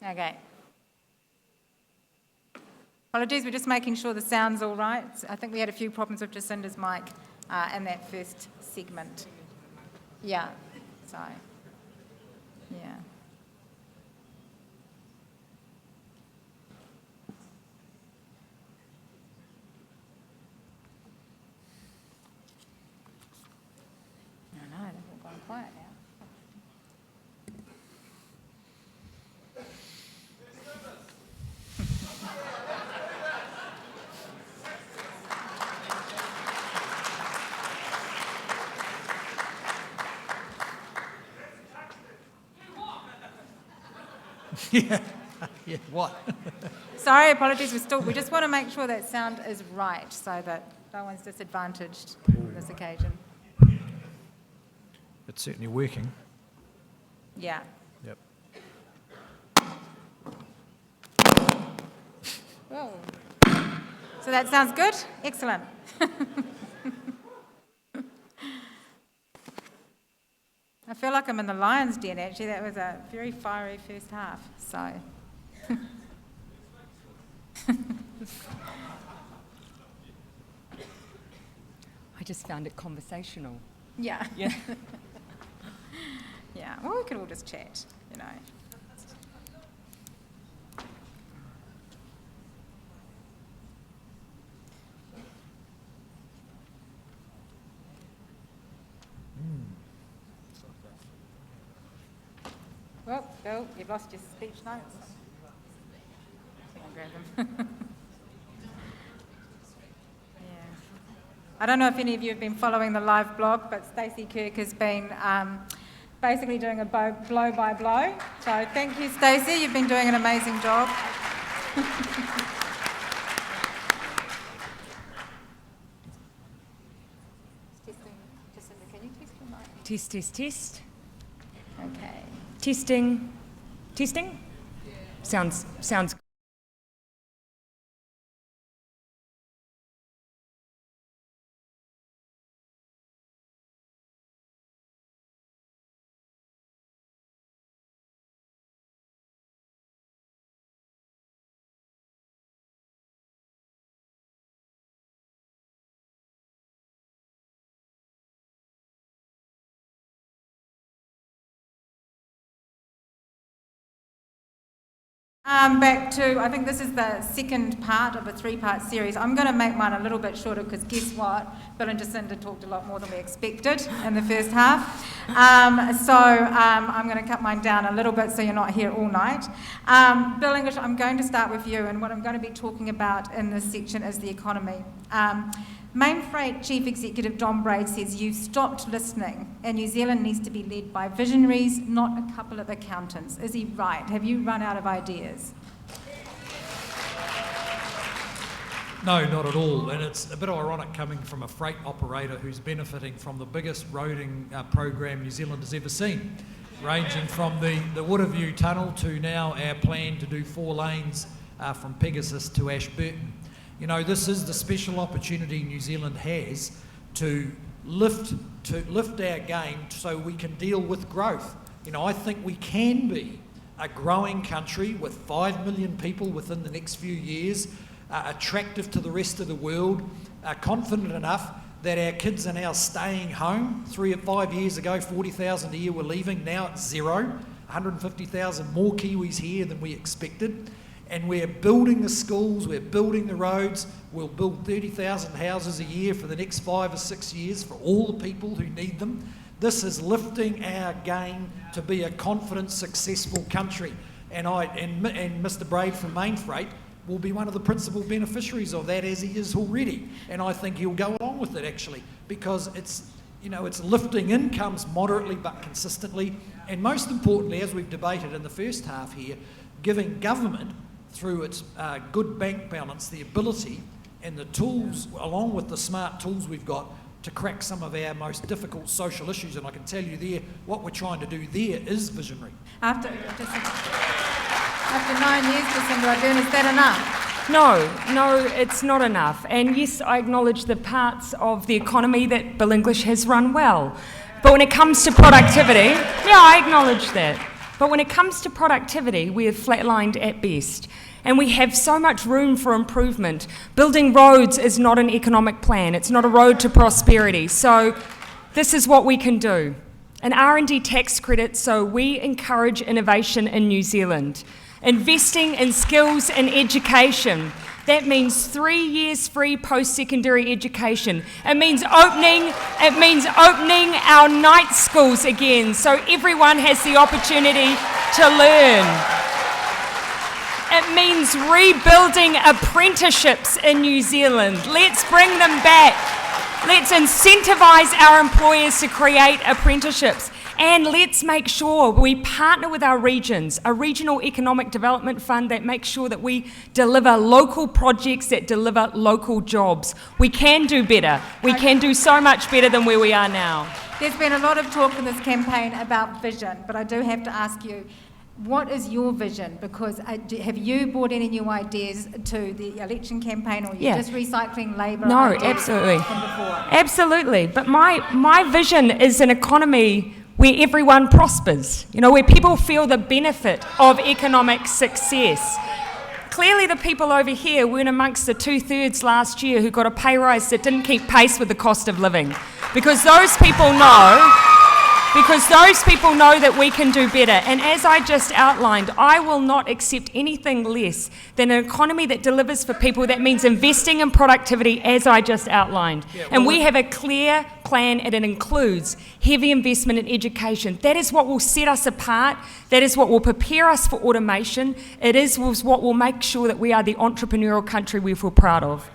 Okay. Apologies, we're just making sure the sound's all right. I think we had a few problems with Jacinda's mic in that first segment. Yeah, so, yeah. I know, they've all gone quiet now. Yeah, what? Sorry, apologies, we just want to make sure that sound is right so that no one's disadvantaged on this occasion. It's certainly working. Yeah. Yep. Whoa. So that sounds good? Excellent. I feel like I'm in the lion's den, actually. That was a very fiery first half, so. I just found it conversational. Yeah. Yeah. Yeah, well, we could all just chat, you know. Well, Bill, you've lost your speech notes. I think I'll grab them. Yeah. I don't know if any of you have been following the live blog, but Stacey Kirk has been basically doing a blow by blow. So thank you, Stacey. You've been doing an amazing job. Jacinda, can you test your mic? Test, test, test. Okay. Testing. Testing? Sounds Back to, I think this is the second part of a three-part series. I'm going to make mine a little bit shorter because guess what? Bill and Jacinda talked a lot more than we expected in the first half. So I'm going to cut mine down a little bit so you're not here all night. Bill English, I'm going to start with you, and what I'm going to be talking about in this section is the economy. Mainfreight Chief Executive Don Braid says you've stopped listening and New Zealand needs to be led by visionaries, not a couple of accountants. Is he right? Have you run out of ideas? No, not at all. And it's a bit ironic coming from a freight operator who's benefiting from the biggest roading program New Zealand has ever seen, ranging from the Woodaview Tunnel to now our plan to do 4 lanes from Pegasus to Ashburton. You know, this is the special opportunity New Zealand has to lift our game so we can deal with growth. You know, I think we can be a growing country with 5 million people within the next few years, attractive to the rest of the world, confident enough that our kids are now staying home. 3 or 5 years ago, 40,000 a year were leaving. Now it's 0. 150,000 more Kiwis here than we expected. And we're building the schools, we're building the roads, we'll build 30,000 houses a year for the next 5 or 6 years for all the people who need them. This is lifting our game to be a confident, successful country. And Mr. Braid from Mainfreight will be one of the principal beneficiaries of that, as he is already. And I think he'll go along with it, actually, because it's lifting incomes moderately but consistently. And most importantly, as we've debated in the first half here, giving government, through its good bank balance, the ability and the tools, along with the smart tools we've got, to crack some of our most difficult social issues. And I can tell you there, what we're trying to do there is visionary. After 9 years, Jacinda Ardern, is that enough? No, it's not enough. And yes, I acknowledge the parts of the economy that Bill English has run well. But when it comes to productivity, yeah, I acknowledge that. But when it comes to productivity, we have flatlined at best. And we have so much room for improvement. Building roads is not an economic plan. It's not a road to prosperity. So this is what we can do. An R&D tax credit so we encourage innovation in New Zealand. Investing in skills and education. That means 3 years free post-secondary education. It means opening our night schools again so everyone has the opportunity to learn. It means rebuilding apprenticeships in New Zealand. Let's bring them back. Let's incentivise our employers to create apprenticeships. And let's make sure we partner with our regions, a regional economic development fund that makes sure that we deliver local projects that deliver local jobs. We can do better. We can do so much better than where we are now. There's been a lot of talk in this campaign about vision, but I do have to ask you, what is your vision? Because have you brought any new ideas to the election campaign, or are you just recycling Labour ideas absolutely. from before? Absolutely. But my vision is an economy where everyone prospers, where people feel the benefit of economic success. Clearly the people over here weren't amongst the 2/3 last year who got a pay rise that didn't keep pace with the cost of living. Because those people know that we can do better. And as I just outlined, I will not accept anything less than an economy that delivers for people. That means investing in productivity, as I just outlined. And we have a clear plan, and it includes heavy investment in education. That is what will set us apart. That is what will prepare us for automation. It is what will make sure that we are the entrepreneurial country we feel proud of.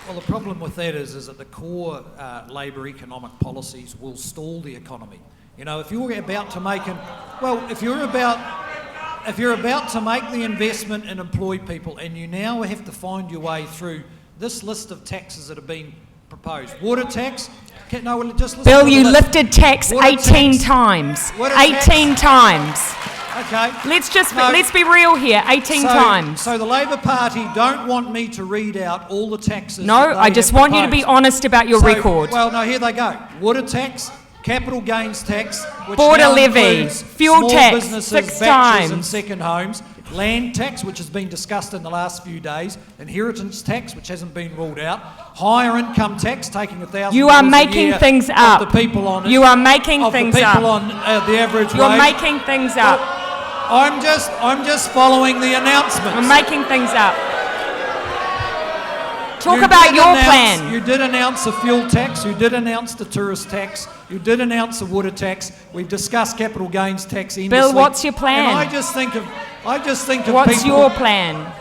Well, the problem with that is that the core Labour economic policies will stall the economy. If you're about to make the investment and employ people, and you now have to find your way through this list of taxes that have been proposed. Water tax. Bill, you lifted tax 18 times. 18 times. Okay. Let's be real here. 18 times. So the Labor Party don't want me to read out all the taxes. No, I just want you to be honest about your record. Well, no, here they go. Water tax, capital gains tax, which border now levy, includes fuel small tax, businesses, 6 bachelors times. and second homes, land tax, which has been discussed in the last few days, inheritance tax, which hasn't been ruled out, higher income tax, taking $1,000 You are making things up. of the people on it. You are making of things the people up. on the average wage. You're making things up. I'm just following the announcements. You're making things up. Talk You about did your announce- plan. You did announce a fuel tax. You did announce the tourist tax. You did announce a water tax. We've discussed capital gains tax endlessly. Bill, what's your plan? And I just think of What's people. your plan?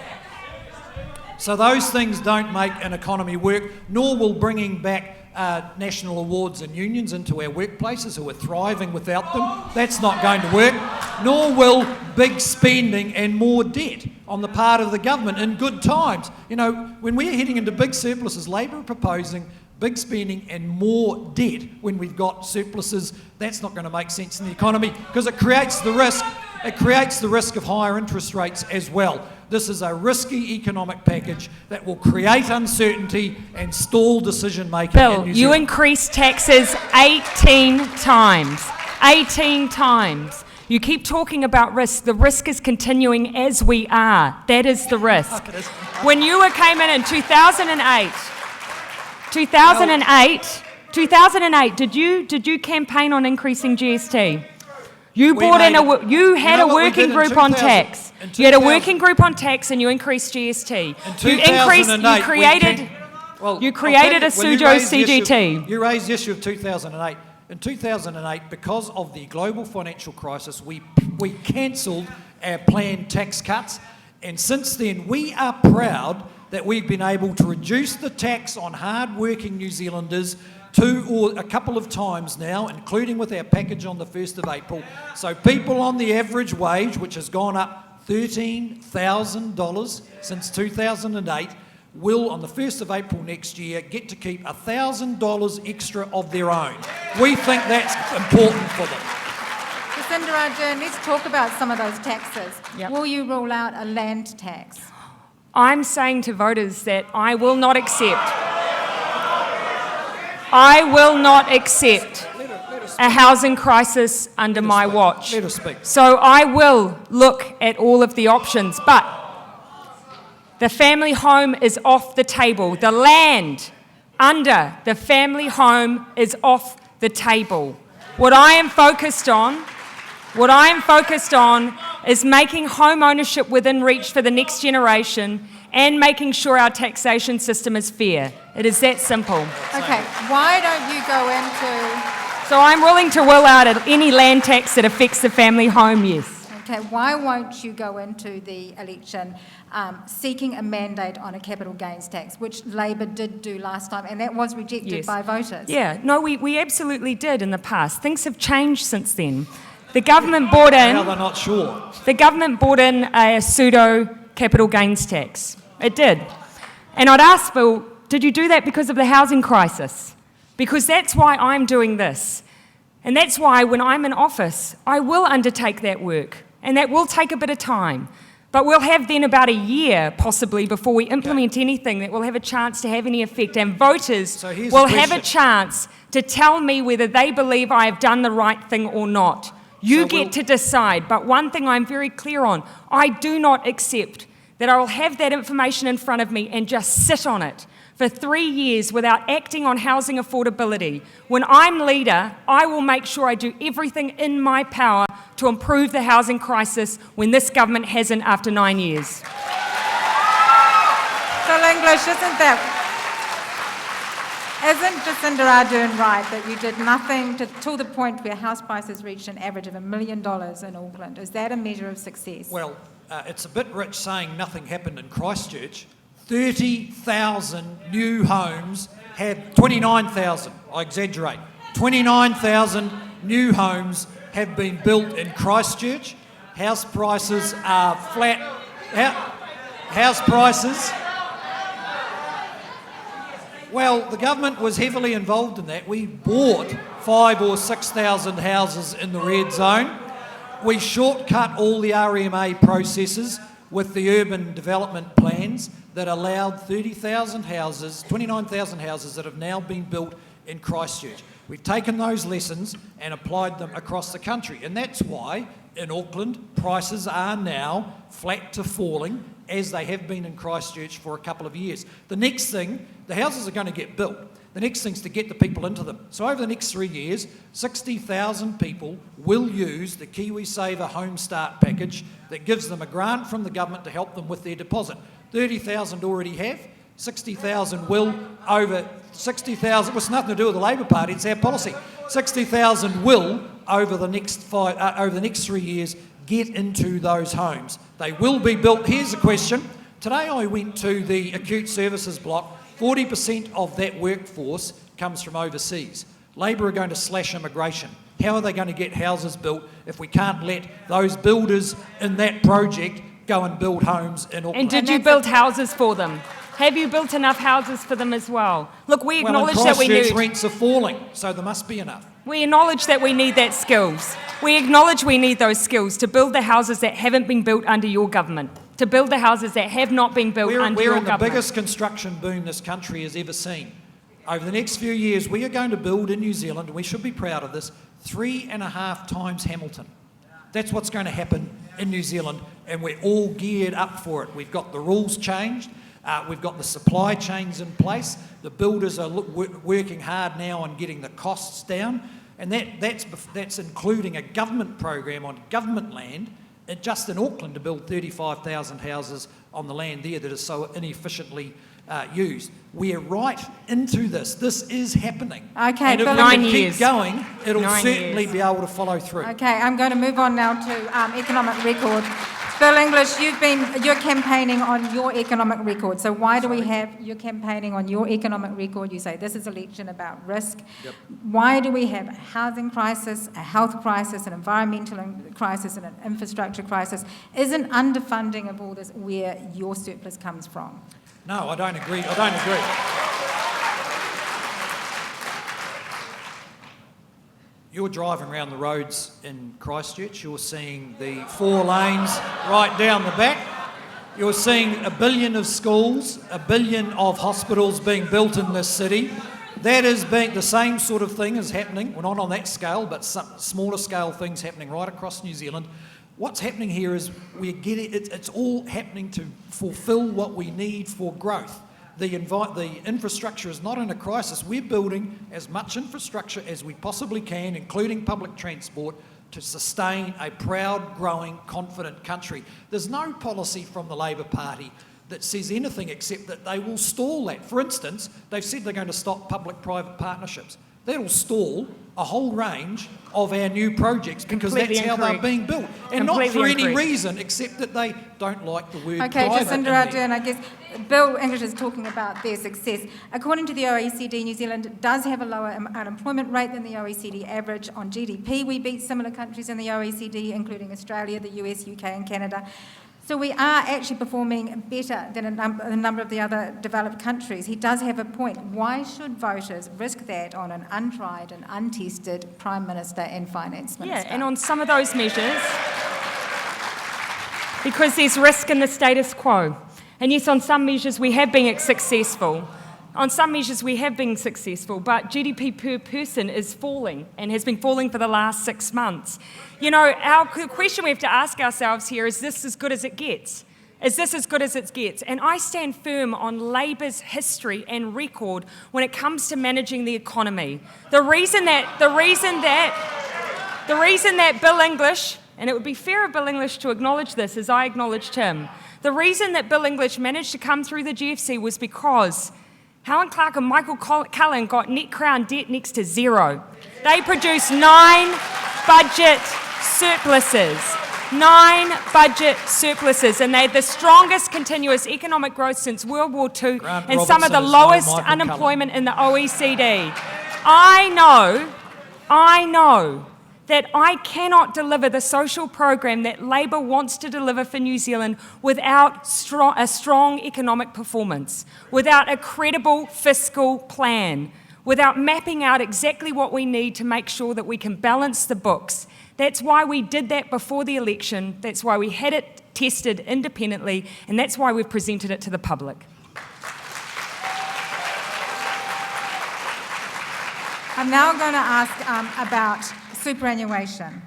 So those things don't make an economy work, nor will bringing back national awards and unions into our workplaces who are thriving without them. That's not going to work. Nor will big spending and more debt on the part of the government in good times. When we're heading into big surpluses, Labor are proposing big spending and more debt when we've got surpluses. That's not going to make sense in the economy because it creates the risk. It creates the risk of higher interest rates as well. This is a risky economic package that will create uncertainty and stall decision making. Bill, you increased taxes 18 times. 18 times. You keep talking about risk. The risk is continuing as we are. That is the risk. When you came in 2008, did you campaign on increasing GST? You had a working group on tax. You had a working group on tax and you increased GST. You created a pseudo CGT. You raised the issue of 2008. In 2008, because of the global financial crisis, we cancelled our planned tax cuts. And since then, we are proud that we've been able to reduce the tax on hard-working New Zealanders a couple of times now, including with our package on the 1st of April. So people on the average wage, which has gone up $13,000 since 2008, will, on the 1st of April next year, get to keep $1,000 extra of their own. We think that's important for them. Jacinda Ardern, let's talk about some of those taxes. Yep. Will you rule out a land tax? I'm saying to voters that I will not accept. I will not accept a housing crisis under my watch. Let her speak. So I will look at all of the options, but the family home is off the table. The land under the family home is off the table. What I am focused on is making home ownership within reach for the next generation and making sure our taxation system is fair. It is that simple. Okay, why don't you go into... So I'm willing to will out any land tax that affects the family home, yes. Okay, why won't you go into the election seeking a mandate on a capital gains tax, which Labor did do last time, and that was rejected Yes. by voters? Yeah, no, we absolutely did in the past. Things have changed since then. The government brought in... Now they're not sure. The government brought in a pseudo capital gains tax. It did. And I'd ask, Bill, did you do that because of the housing crisis? Because that's why I'm doing this. And that's why when I'm in office, I will undertake that work. And that will take a bit of time. But we'll have then about a year, possibly, before we implement anything that will have a chance to have any effect. And voters will have a chance to tell me whether they believe I have done the right thing or not. You get to decide. But one thing I'm very clear on, I do not accept that I will have that information in front of me and just sit on it for 3 years without acting on housing affordability. When I'm leader, I will make sure I do everything in my power to improve the housing crisis when this government hasn't after 9 years. So, English, isn't Jacinda Ardern right that you did nothing till the point where house prices reached an average of $1 million in Auckland? Is that a measure of success? Well, it's a bit rich saying nothing happened in Christchurch. 30,000 new homes have... 29,000, I exaggerate. 29,000 new homes have been built in Christchurch. House prices are flat. House prices... Well, the government was heavily involved in that. We bought 5,000 or 6,000 houses in the red zone. We shortcut all the RMA processes with the urban development plans that allowed 30,000 houses, 29,000 houses that have now been built in Christchurch. We've taken those lessons and applied them across the country, and that's why in Auckland prices are now flat to falling, as they have been in Christchurch for a couple of years. The next thing, the houses are going to get built. The next thing is to get the people into them. So over the next 3 years, 60,000 people will use the KiwiSaver Home Start package that gives them a grant from the government to help them with their deposit. 30,000 already have. 60,000 will over 60,000. It's nothing to do with the Labor Party. It's our policy. 60,000 will over the next 3 years get into those homes. They will be built. Here's a question. Today I went to the acute services block. 40% of that workforce comes from overseas. Labor are going to slash immigration. How are they going to get houses built if we can't let those builders in that project go and build homes in Auckland? And did you build houses for them? Have you built enough houses for them as well? Look, we acknowledge that we need... rents are falling, so there must be enough. We acknowledge that we need that skills. We acknowledge we need those skills to build the houses that haven't been built under your government, to build the houses that have not been built under your government. We're in the biggest construction boom this country has ever seen. Over the next few years, we are going to build in New Zealand, and we should be proud of this, 3.5 times Hamilton. That's what's going to happen in New Zealand, and we're all geared up for it. We've got the rules changed. We've got the supply chains in place. The builders are working hard now on getting the costs down, and that's including a government program on government land, just in Auckland, to build 35,000 houses on the land there that is so inefficiently used. We're right into this. This is happening. Okay, and if we keep going, it'll certainly be able to follow through. Okay, I'm going to move on now to economic record. Bill English, you're campaigning on your economic record. So why do you're campaigning on your economic record? You say this is an election about risk. Yep. Why do we have a housing crisis, a health crisis, an environmental crisis, and an infrastructure crisis? Isn't underfunding of all this where your surplus comes from? No, I don't agree. You're driving around the roads in Christchurch, you're seeing the 4 lanes right down the back. You're seeing 1 billion of schools, 1 billion of hospitals being built in this city. That is being the same sort of thing is happening, well, not on that scale, but some smaller scale things happening right across New Zealand. What's happening here is we're getting, it's all happening to fulfil what we need for growth. The infrastructure is not in a crisis. We're building as much infrastructure as we possibly can, including public transport, to sustain a proud, growing, confident country. There's no policy from the Labor Party that says anything except that they will stall that. For instance, they've said they're going to stop public-private partnerships. That'll stall a whole range of our new projects because Completely that's how they're incorrect. being built. And Completely not for any incorrect. reason except that they don't like the word Okay, private in Jacinda there. Ardern, I guess Bill English is talking about their success. According to the OECD, New Zealand does have a lower unemployment rate than the OECD average. On GDP, we beat similar countries in the OECD, including Australia, the US, UK and Canada. So we are actually performing better than a number of the other developed countries. He does have a point. Why should voters risk that on an untried and untested Prime Minister and Finance Minister? Yeah, and on some of those measures, because there's risk in the status quo. And yes, on some measures we have been successful. On some measures we have been successful, but GDP per person is falling and has been falling for the last 6 months. You know, the question we have to ask ourselves here is this as good as it gets? Is this as good as it gets? And I stand firm on Labor's history and record when it comes to managing the economy. The reason that Bill English, and it would be fair of Bill English to acknowledge this as I acknowledged him, the reason that Bill English managed to come through the GFC was because Helen Clark and Michael Cullen got net crown debt next to zero. They produced 9 budget surpluses. 9 budget surpluses, and they had the strongest continuous economic growth since World War II Grant and some of the Robertson is no lowest Michael unemployment in the OECD. I know that I cannot deliver the social program that Labor wants to deliver for New Zealand without a strong economic performance, without a credible fiscal plan, without mapping out exactly what we need to make sure that we can balance the books. That's why we did that before the election, that's why we had it tested independently, and that's why we've presented it to the public. I'm now going to ask about superannuation,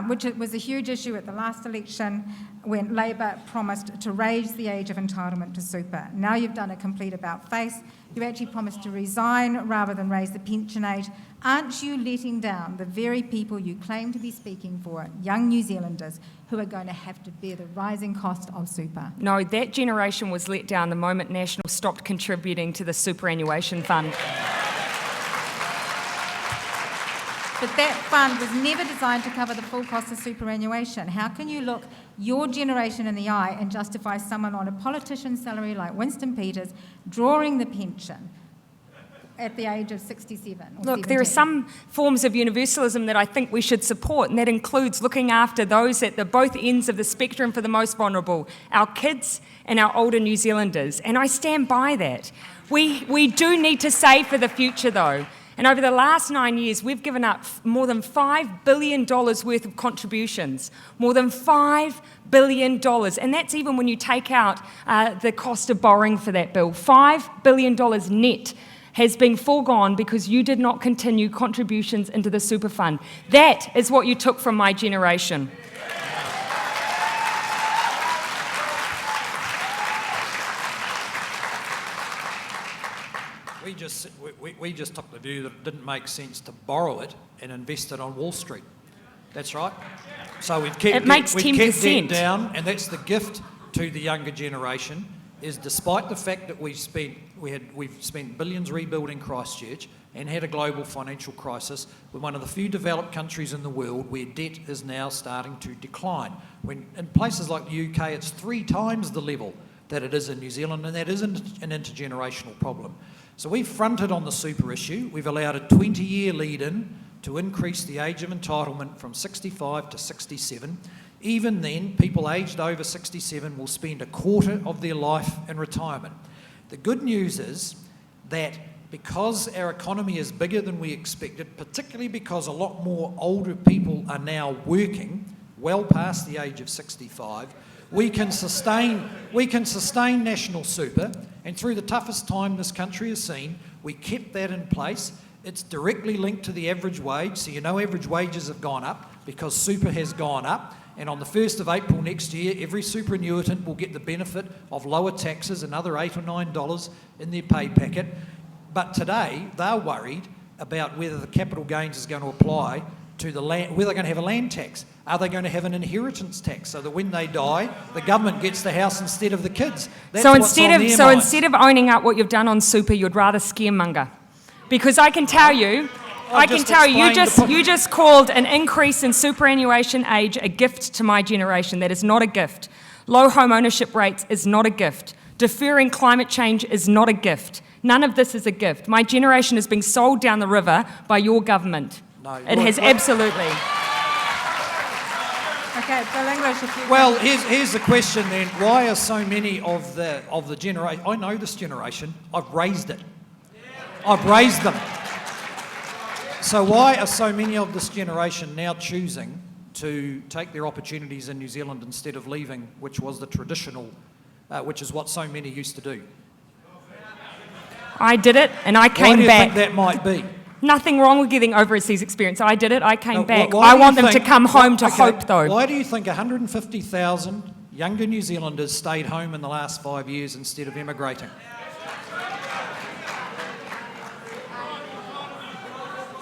which was a huge issue at the last election when Labor promised to raise the age of entitlement to super. Now you've done a complete about-face. You actually promised to resign rather than raise the pension age. Aren't you letting down the very people you claim to be speaking for, young New Zealanders, who are going to have to bear the rising cost of super? No, that generation was let down the moment National stopped contributing to the Superannuation Fund. But that fund was never designed to cover the full cost of superannuation. How can you look your generation in the eye and justify someone on a politician's salary like Winston Peters drawing the pension at the age of 67 or Look, 70? there are some forms of universalism that I think we should support, and that includes looking after those at the both ends of the spectrum for the most vulnerable, our kids and our older New Zealanders. And I stand by that. We do need to save for the future, though. And over the last 9 years, we've given up more than $5 billion worth of contributions. More than $5 billion. And that's even when you take out the cost of borrowing for that bill. $5 billion net has been foregone because you did not continue contributions into the super fund. That is what you took from my generation. We just took the view that it didn't make sense to borrow it and invest it on Wall Street. That's right. So we've kept debt down, and that's the gift to the younger generation. Is despite the fact that we've spent billions rebuilding Christchurch and had a global financial crisis, we're one of the few developed countries in the world where debt is now starting to decline. When in places like the UK, it's 3 times the level that it is in New Zealand, and that isn't an intergenerational problem. So we've fronted on the super issue. We've allowed a 20-year lead-in to increase the age of entitlement from 65 to 67. Even then, people aged over 67 will spend a quarter of their life in retirement. The good news is that because our economy is bigger than we expected, particularly because a lot more older people are now working, well past the age of 65. We can sustain national super, and through the toughest time this country has seen, we kept that in place. It's directly linked to the average wage, so average wages have gone up because super has gone up. And on the 1st of April next year, every superannuitant will get the benefit of lower taxes, another $8 or $9 in their pay packet. But today, they're worried about whether the capital gains is going to apply to the land, whether they're going to have a land tax. Are they going to have an inheritance tax so that when they die, the government gets the house instead of the kids? That's So what's on their minds. instead of owning up what you've done on super, you'd rather scaremonger. Because I can tell you, you just called an increase in superannuation age a gift to my generation. That is not a gift. Low home ownership rates is not a gift. Deferring climate change is not a gift. None of this is a gift. My generation is being sold down the river by your government. No, it has absolutely. Okay, Bill English, if you... Well, here's the question then. Why are so many of the generation... I know this generation. I've raised it. I've raised them. So why are so many of this generation now choosing to take their opportunities in New Zealand instead of leaving, which was the traditional, which is what so many used to do? I did it and I came back. Why do you think that might be? Nothing wrong with getting overseas experience. I did it, I came back. Why I do want you them to think- come home to okay, hope, though. Why do you think 150,000 younger New Zealanders stayed home in the last 5 years instead of emigrating?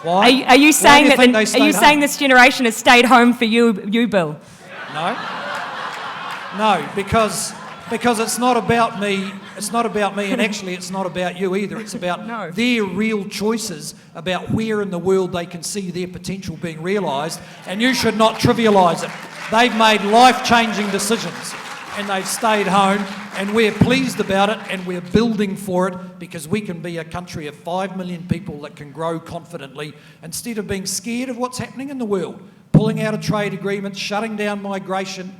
Why? Are you saying Why do you think they are you stayed saying home? this generation has stayed home for you, Bill? No, because it's not about me. It's not about me, and actually, it's not about you either. It's about their real choices about where in the world they can see their potential being realised, and you should not trivialise it. They've made life-changing decisions, and they've stayed home, and we're pleased about it, and we're building for it because we can be a country of 5 million people that can grow confidently instead of being scared of what's happening in the world, pulling out of trade agreements, shutting down migration,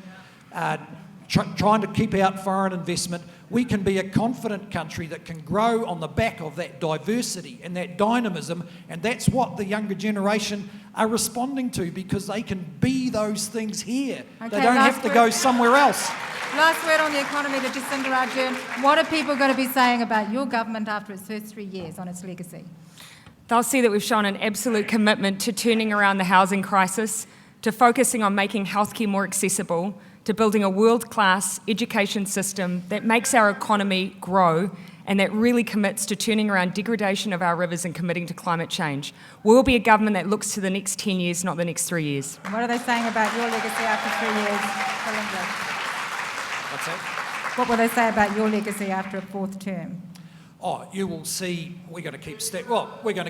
trying to keep out foreign investment. We can be a confident country that can grow on the back of that diversity and that dynamism, and that's what the younger generation are responding to because they can be those things here. Okay, they don't have to go somewhere else. Last word on the economy to Jacinda Ardern. What are people going to be saying about your government after its first 3 years on its legacy? They'll see that we've shown an absolute commitment to turning around the housing crisis, to focusing on making healthcare more accessible, to building a world-class education system that makes our economy grow and that really commits to turning around degradation of our rivers and committing to climate change. We'll be a government that looks to the next 10 years, not the next 3 years. And what are they saying about your legacy after 3 years? Bill English. What's that? What will they say about your legacy after a fourth term? Oh, you will see we're going to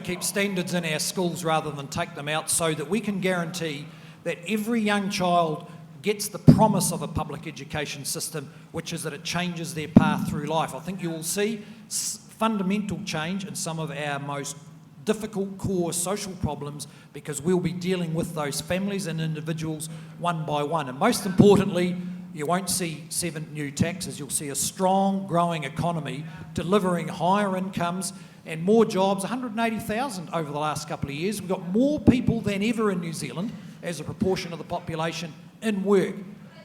keep standards in our schools rather than take them out so that we can guarantee that every young child gets the promise of a public education system, which is that it changes their path through life. I think you will see fundamental change in some of our most difficult core social problems because we'll be dealing with those families and individuals one by one. And most importantly, you won't see 7 new taxes. You'll see a strong, growing economy delivering higher incomes and more jobs, 180,000 over the last couple of years. We've got more people than ever in New Zealand as a proportion of the population in work.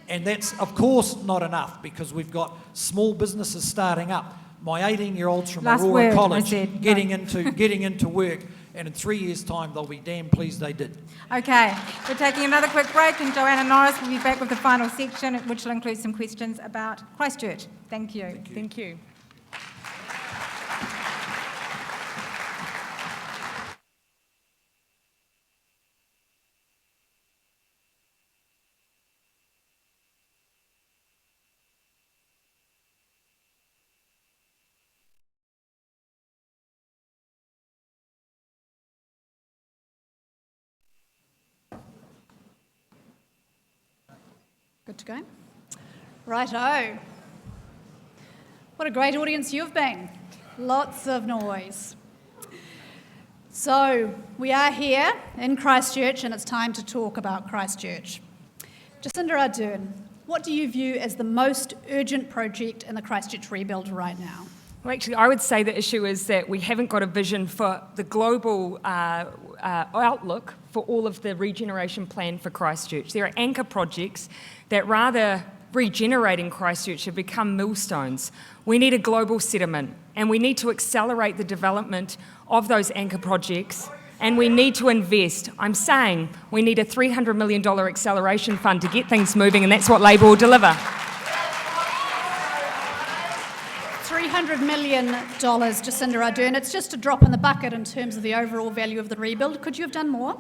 And that's, of course, not enough because we've got small businesses starting up. My 18-year-olds from Aurora College getting into work, and in 3 years' time, they'll be damn pleased they did. Okay, we're taking another quick break, and Joanna Norris will be back with the final section, which will include some questions about Christchurch. Thank you. Thank you. Good to go? Righto. What a great audience you've been. Lots of noise. So, we are here in Christchurch and it's time to talk about Christchurch. Jacinda Ardern, what do you view as the most urgent project in the Christchurch rebuild right now? Well, actually, I would say the issue is that we haven't got a vision for the global outlook for all of the regeneration plan for Christchurch. There are anchor projects that, rather regenerating Christchurch, have become millstones. We need a global settlement, and we need to accelerate the development of those anchor projects, and we need to invest. I'm saying we need a $300 million acceleration fund to get things moving, and that's what Labour will deliver. $300 million, Jacinda Ardern. It's just a drop in the bucket in terms of the overall value of the rebuild. Could you have done more?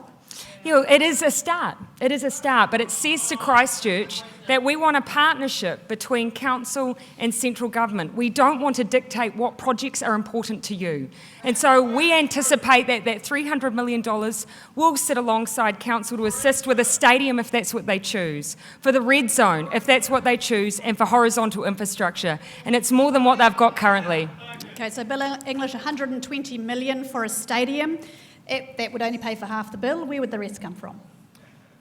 You know, it is a start. It is a start, but it says to Christchurch that we want a partnership between council and central government. We don't want to dictate what projects are important to you. And so we anticipate that that $300 million will sit alongside council to assist with a stadium if that's what they choose, for the red zone if that's what they choose, and for horizontal infrastructure. And it's more than what they've got currently. Okay, so Bill English, $120 million for a stadium. That would only pay for half the bill. Where would the rest come from?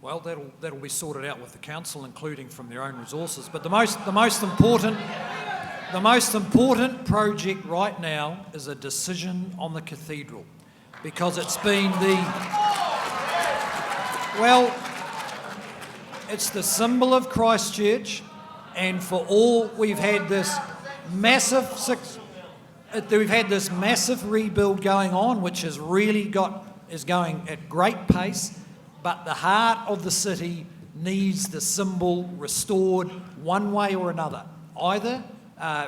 Well, that'll be sorted out with the council, including from their own resources. But the most important project right now is a decision on the cathedral, because it's been it's the symbol of Christchurch, and for all we've had this massive rebuild going on, which has really is going at great pace. But the heart of the city needs the symbol restored one way or another, either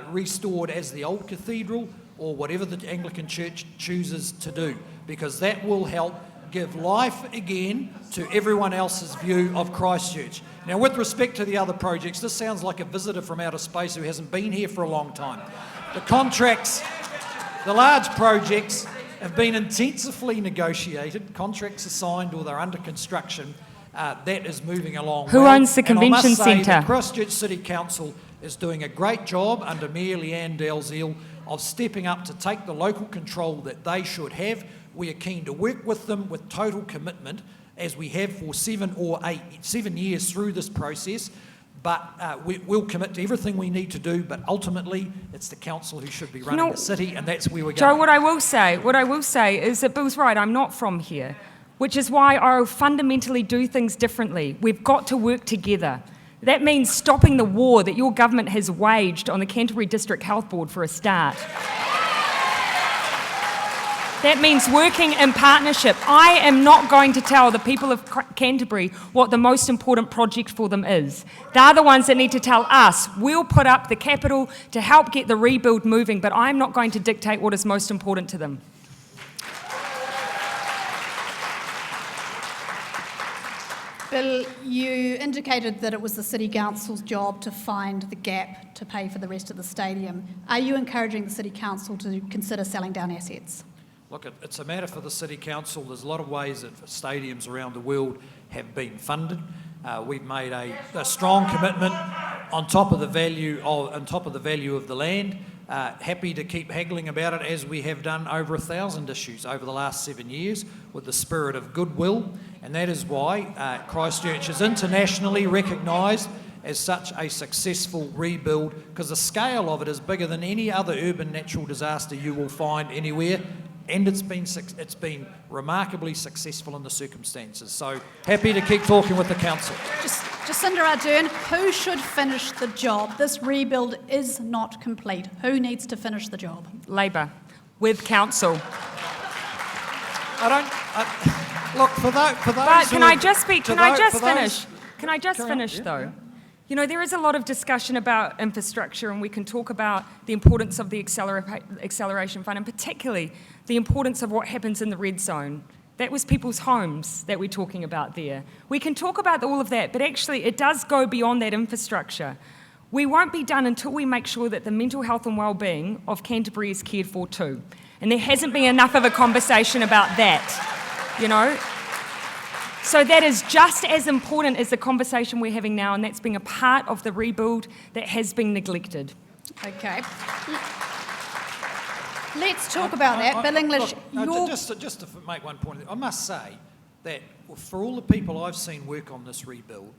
restored as the old cathedral or whatever the Anglican Church chooses to do, because that will help give life again to everyone else's view of Christchurch. Now, with respect to the other projects, this sounds like a visitor from outer space who hasn't been here for a long time. The contracts, the large projects, have been intensively negotiated. Contracts are signed or they're under construction. That is moving along. Who owns the convention centre? The Christchurch City Council is doing a great job under Mayor Leanne Dalziel of stepping up to take the local control that they should have. We are keen to work with them with total commitment, as we have for 7 years through this process. But we'll commit to everything we need to do, but ultimately it's the council who should be running the city, and that's where we're going. Joe, what I will say is that Bill's right, I'm not from here, which is why I'll fundamentally do things differently. We've got to work together. That means stopping the war that your government has waged on the Canterbury District Health Board for a start. That means working in partnership. I am not going to tell the people of Canterbury what the most important project for them is. They're the ones that need to tell us. We'll put up the capital to help get the rebuild moving, but I'm not going to dictate what is most important to them. Bill, you indicated that it was the City Council's job to find the gap to pay for the rest of the stadium. Are you encouraging the City Council to consider selling down assets? Look, it's a matter for the City Council. There's a lot of ways that stadiums around the world have been funded. We've made a strong commitment on top of the value of the land. Happy to keep haggling about it, as we have done over 1,000 issues over the last 7 years, with the spirit of goodwill, and that is why Christchurch is internationally recognised as such a successful rebuild, because the scale of it is bigger than any other urban natural disaster you will find anywhere. And it's been remarkably successful in the circumstances. So happy to keep talking with the council. Jacinda Ardern, who should finish the job? This rebuild is not complete. Who needs to finish the job? Labour, with council. Look, for those. But can I just finish though? You know, there is a lot of discussion about infrastructure, and we can talk about the importance of the acceleration fund, and particularly the importance of what happens in the red zone. That was people's homes that we're talking about there. We can talk about all of that, but actually it does go beyond that infrastructure. We won't be done until we make sure that the mental health and well-being of Canterbury is cared for too. And there hasn't been enough of a conversation about that, you know. So that is just as important as the conversation we're having now, and that's being a part of the rebuild that has been neglected. Okay. Let's talk about that. Bill English, just to make one point, I must say that for all the people I've seen work on this rebuild,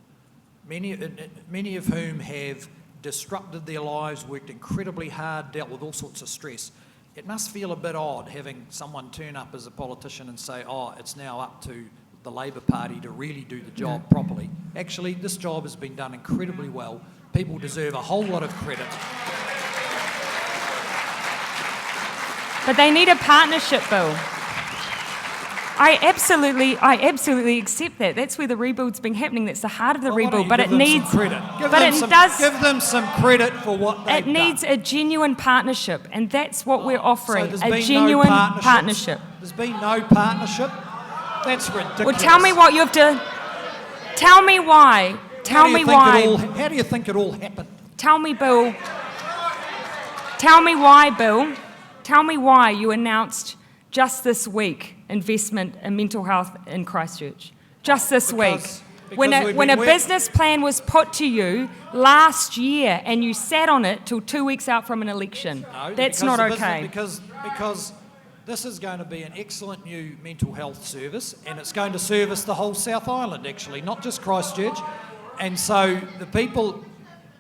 many of whom have disrupted their lives, worked incredibly hard, dealt with all sorts of stress. It must feel a bit odd having someone turn up as a politician and say, oh, it's now up to the Labor Party to really do the job properly. Actually, this job has been done incredibly well. People deserve a whole lot of credit. But they need a partnership, Bill. I absolutely accept that. That's where the rebuild's been happening. That's the heart of the rebuild. But it needs credit. Give them some credit for what they've done. It needs a genuine partnership, and that's what we're offering. So a genuine partnership. There's been no partnership. That's ridiculous. Well, tell me what you have to. Tell me why. Tell me why. How do you think it all happened? Tell me, Bill. Tell me why, Bill. Tell me why you announced just this week investment in mental health in Christchurch. Just this week. When a business plan was put to you last year and you sat on it till 2 weeks out from an election. No, that's not okay. Because this is going to be an excellent new mental health service, and it's going to service the whole South Island, actually, not just Christchurch. And so the people,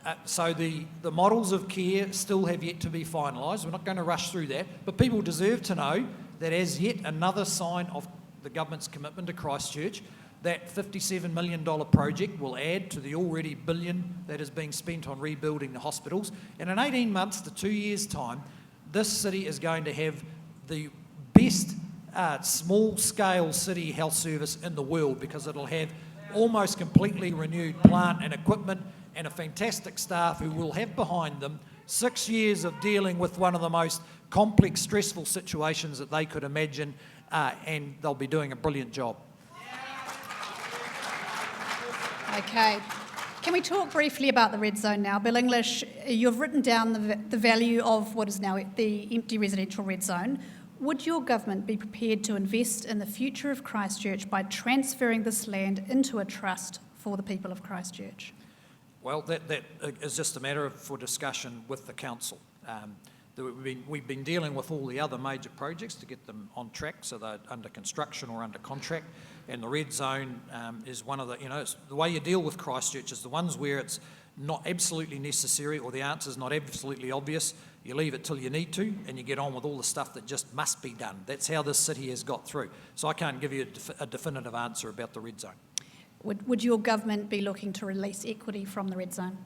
the models of care still have yet to be finalised. We're not going to rush through that, but people deserve to know that as yet another sign of the government's commitment to Christchurch, that $57 million project will add to the already billion that is being spent on rebuilding the hospitals. And in 18 months to 2 years' time, this city is going to have the best small-scale city health service in the world, because it'll have almost completely renewed plant and equipment and a fantastic staff who will have behind them 6 years of dealing with one of the most complex, stressful situations that they could imagine, and they'll be doing a brilliant job. Okay. Can we talk briefly about the red zone now? Bill English, you've written down the value of what is now the empty residential red zone. Would your government be prepared to invest in the future of Christchurch by transferring this land into a trust for the people of Christchurch? Well, that is just a matter for discussion with the council. We've been dealing with all the other major projects to get them on track, so they're under construction or under contract. And the red zone is one of the, the way you deal with Christchurch is the ones where it's not absolutely necessary or the answer's not absolutely obvious. You leave it till you need to, and you get on with all the stuff that just must be done. That's how this city has got through. So I can't give you a definitive answer about the red zone. Would your government be looking to release equity from the red zone?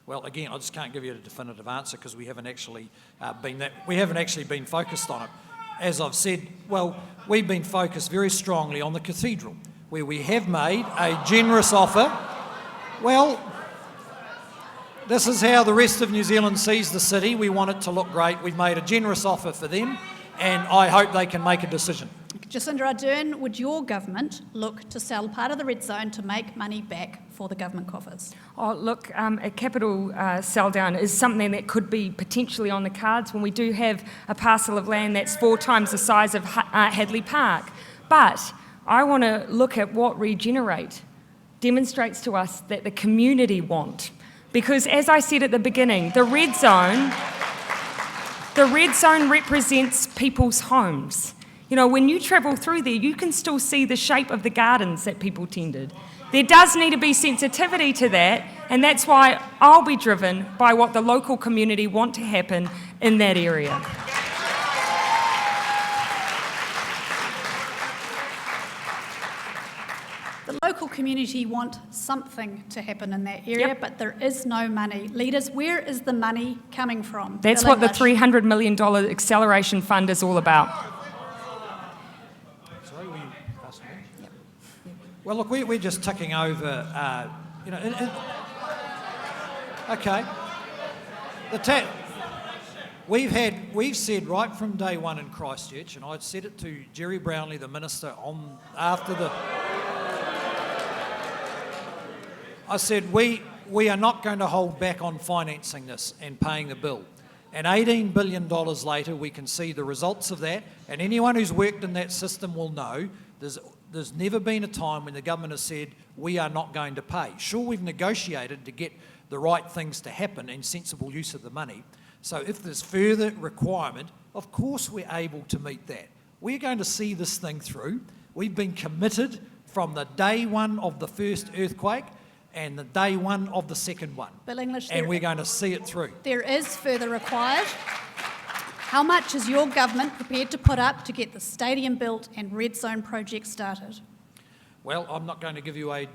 Well, again, I just can't give you a definitive answer because we haven't actually been focused on it. As I've said, we've been focused very strongly on the cathedral, where we have made a generous offer. Well, this is how the rest of New Zealand sees the city. We want it to look great. We've made a generous offer for them, and I hope they can make a decision. Jacinda Ardern, would your government look to sell part of the red zone to make money back for the government coffers? Oh, look, a capital sell down is something that could be potentially on the cards when we do have a parcel of land that's 4 times the size of Hadley Park. But I want to look at what Regenerate demonstrates to us that the community want. Because as I said at the beginning, the red zone represents people's homes. When you travel through there, you can still see the shape of the gardens that people tended. There does need to be sensitivity to that, and that's why I'll be driven by what the local community want to happen in that area. The local community want something to happen in that area, but there is no money. Leaders, where is the money coming from? That's what the $300 million acceleration fund is all about. Well, look, we're just ticking over, okay. We've said right from day one in Christchurch, and I'd said it to Jerry Brownlee, the minister, I said we are not going to hold back on financing this and paying the bill. And $18 billion later, we can see the results of that, and anyone who's worked in that system will know there's never been a time when the government has said, we are not going to pay. Sure, we've negotiated to get the right things to happen and sensible use of the money. So if there's further requirement, of course we're able to meet that. We're going to see this thing through. We've been committed from the day one of the first earthquake. and the day one of the second one. Bill English, And we're going to see it through. there is further required. How much is your government prepared to put up to get the stadium built and red zone project started? Well, I'm not going to give you a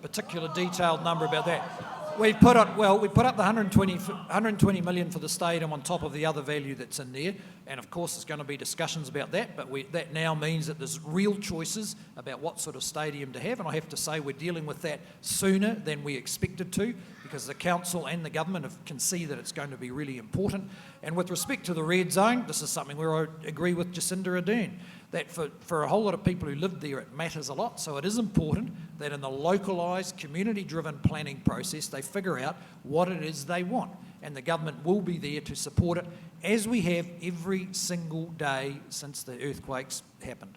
particular detailed number about that. We put up the 120 million for the stadium on top of the other value that's in there, and of course there's going to be discussions about that, but that now means that there's real choices about what sort of stadium to have, and I have to say we're dealing with that sooner than we expected to, because the council and the government can see that it's going to be really important. And with respect to the red zone, this is something where I agree with Jacinda Ardern, that for a whole lot of people who live there, it matters a lot. So it is important that in the localised, community-driven planning process, they figure out what it is they want. And the government will be there to support it, as we have every single day since the earthquakes happened.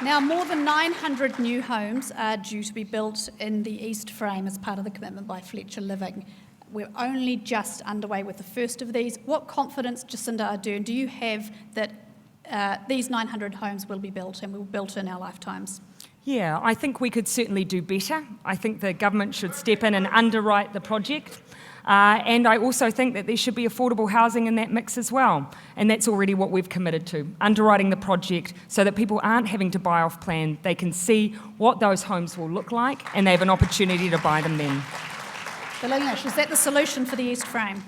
Now, more than 900 new homes are due to be built in the East Frame as part of the commitment by Fletcher Living. We're only just underway with the first of these. What confidence, Jacinda Ardern, do you have that these 900 homes will be built and will be built in our lifetimes? Yeah, I think we could certainly do better. I think the government should step in and underwrite the project. And I also think that there should be affordable housing in that mix as well. And that's already what we've committed to, underwriting the project so that people aren't having to buy off plan. They can see what those homes will look like and they have an opportunity to buy them then. Bill English, is that the solution for the East Frame?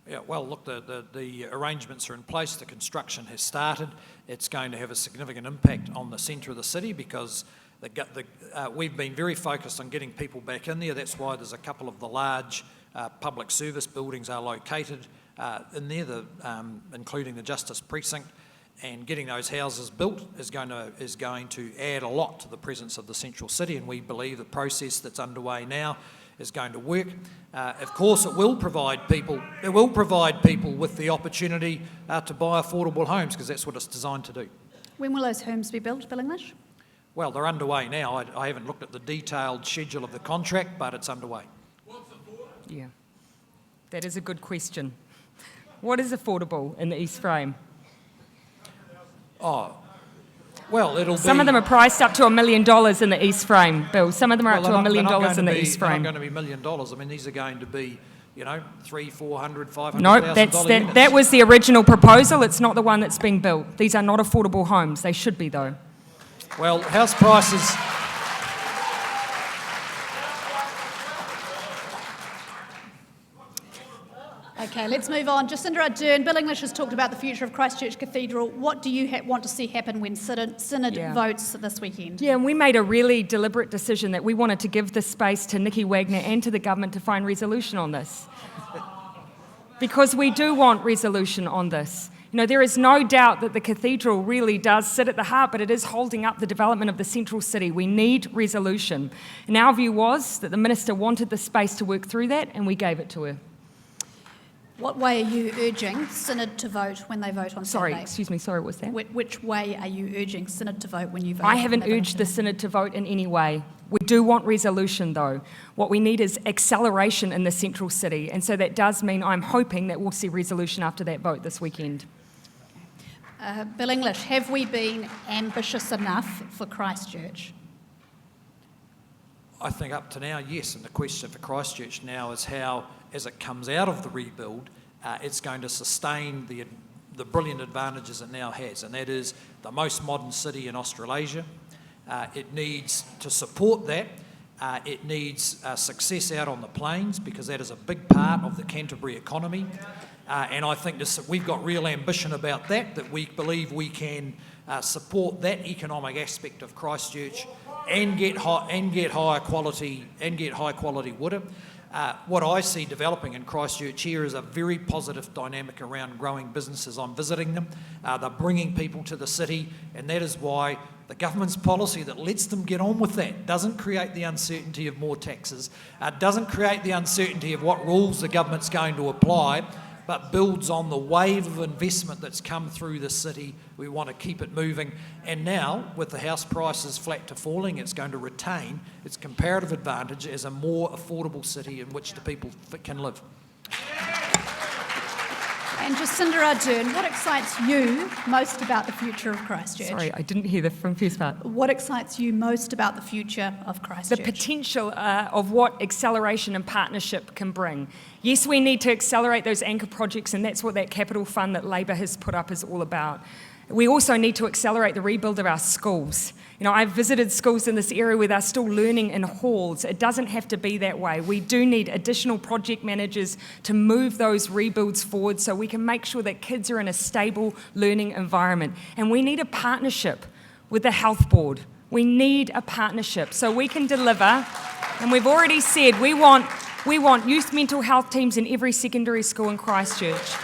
Yeah, well, look, the arrangements are in place. The construction has started. It's going to have a significant impact on the centre of the city because we've been very focused on getting people back in there. That's why there's a couple of the large public service buildings are located in there, including the Justice Precinct. And getting those houses built is going to add a lot to the presence of the central city, and we believe the process that's underway now is going to work. Of course, it will provide people with the opportunity to buy affordable homes, because that's what it's designed to do. When will those homes be built, Bill English? Well, they're underway now. I haven't looked at the detailed schedule of the contract, but it's underway. Yeah, that is a good question. What is affordable in the East Frame? Oh, well, it'll be... Some of them are priced up to $1 million in the East Frame, Bill. Some of them are up to $1 million in the East Frame. They're not going to be $1 million. I mean, these are going to be, $300,000, $400,000, $500,000 No, units. that was the original proposal. It's not the one that's being built. These are not affordable homes. They should be, though. Well, house prices... Okay, let's move on. Jacinda Ardern, Bill English has talked about the future of Christchurch Cathedral. What do you want to see happen when Synod votes this weekend? Yeah, and we made a really deliberate decision that we wanted to give this space to Nikki Wagner and to the government to find resolution on this. Because we do want resolution on this. There is no doubt that the cathedral really does sit at the heart, but it is holding up the development of the central city. We need resolution. And our view was that the minister wanted the space to work through that, and we gave it to her. What way are you urging Synod to vote when they vote on Saturday? Sorry, what was that? Which way are you urging Synod to vote when you vote? I haven't urged the Synod to vote in any way. We do want resolution, though. What we need is acceleration in the central city, and so that does mean I'm hoping that we'll see resolution after that vote this weekend. Bill English, have we been ambitious enough for Christchurch? I think up to now, yes, and the question for Christchurch now is how, as it comes out of the rebuild, it's going to sustain the brilliant advantages it now has, and that is the most modern city in Australasia. It needs to support that. It needs success out on the plains, because that is a big part of the Canterbury economy. And I think we've got real ambition about that we believe we can support that economic aspect of Christchurch and get high quality water. What I see developing in Christchurch here is a very positive dynamic around growing businesses. I'm visiting them. They're bringing people to the city, and that is why the government's policy that lets them get on with that doesn't create the uncertainty of more taxes, doesn't create the uncertainty of what rules the government's going to apply, but builds on the wave of investment that's come through the city. We want to keep it moving. And now, with the house prices flat to falling, it's going to retain its comparative advantage as a more affordable city in which the people can live. And Jacinda Ardern, what excites you most about the future of Christchurch? Sorry, I didn't hear the from first part. What excites you most about the future of Christchurch? The potential of what acceleration and partnership can bring. Yes, we need to accelerate those anchor projects, and that's what that capital fund that Labor has put up is all about. We also need to accelerate the rebuild of our schools. You know, I've visited schools in this area where they're still learning in halls. It doesn't have to be that way. We do need additional project managers to move those rebuilds forward so we can make sure that kids are in a stable learning environment. And we need a partnership with the health board. We need a partnership so we can deliver. And we've already said we want youth mental health teams in every secondary school in Christchurch.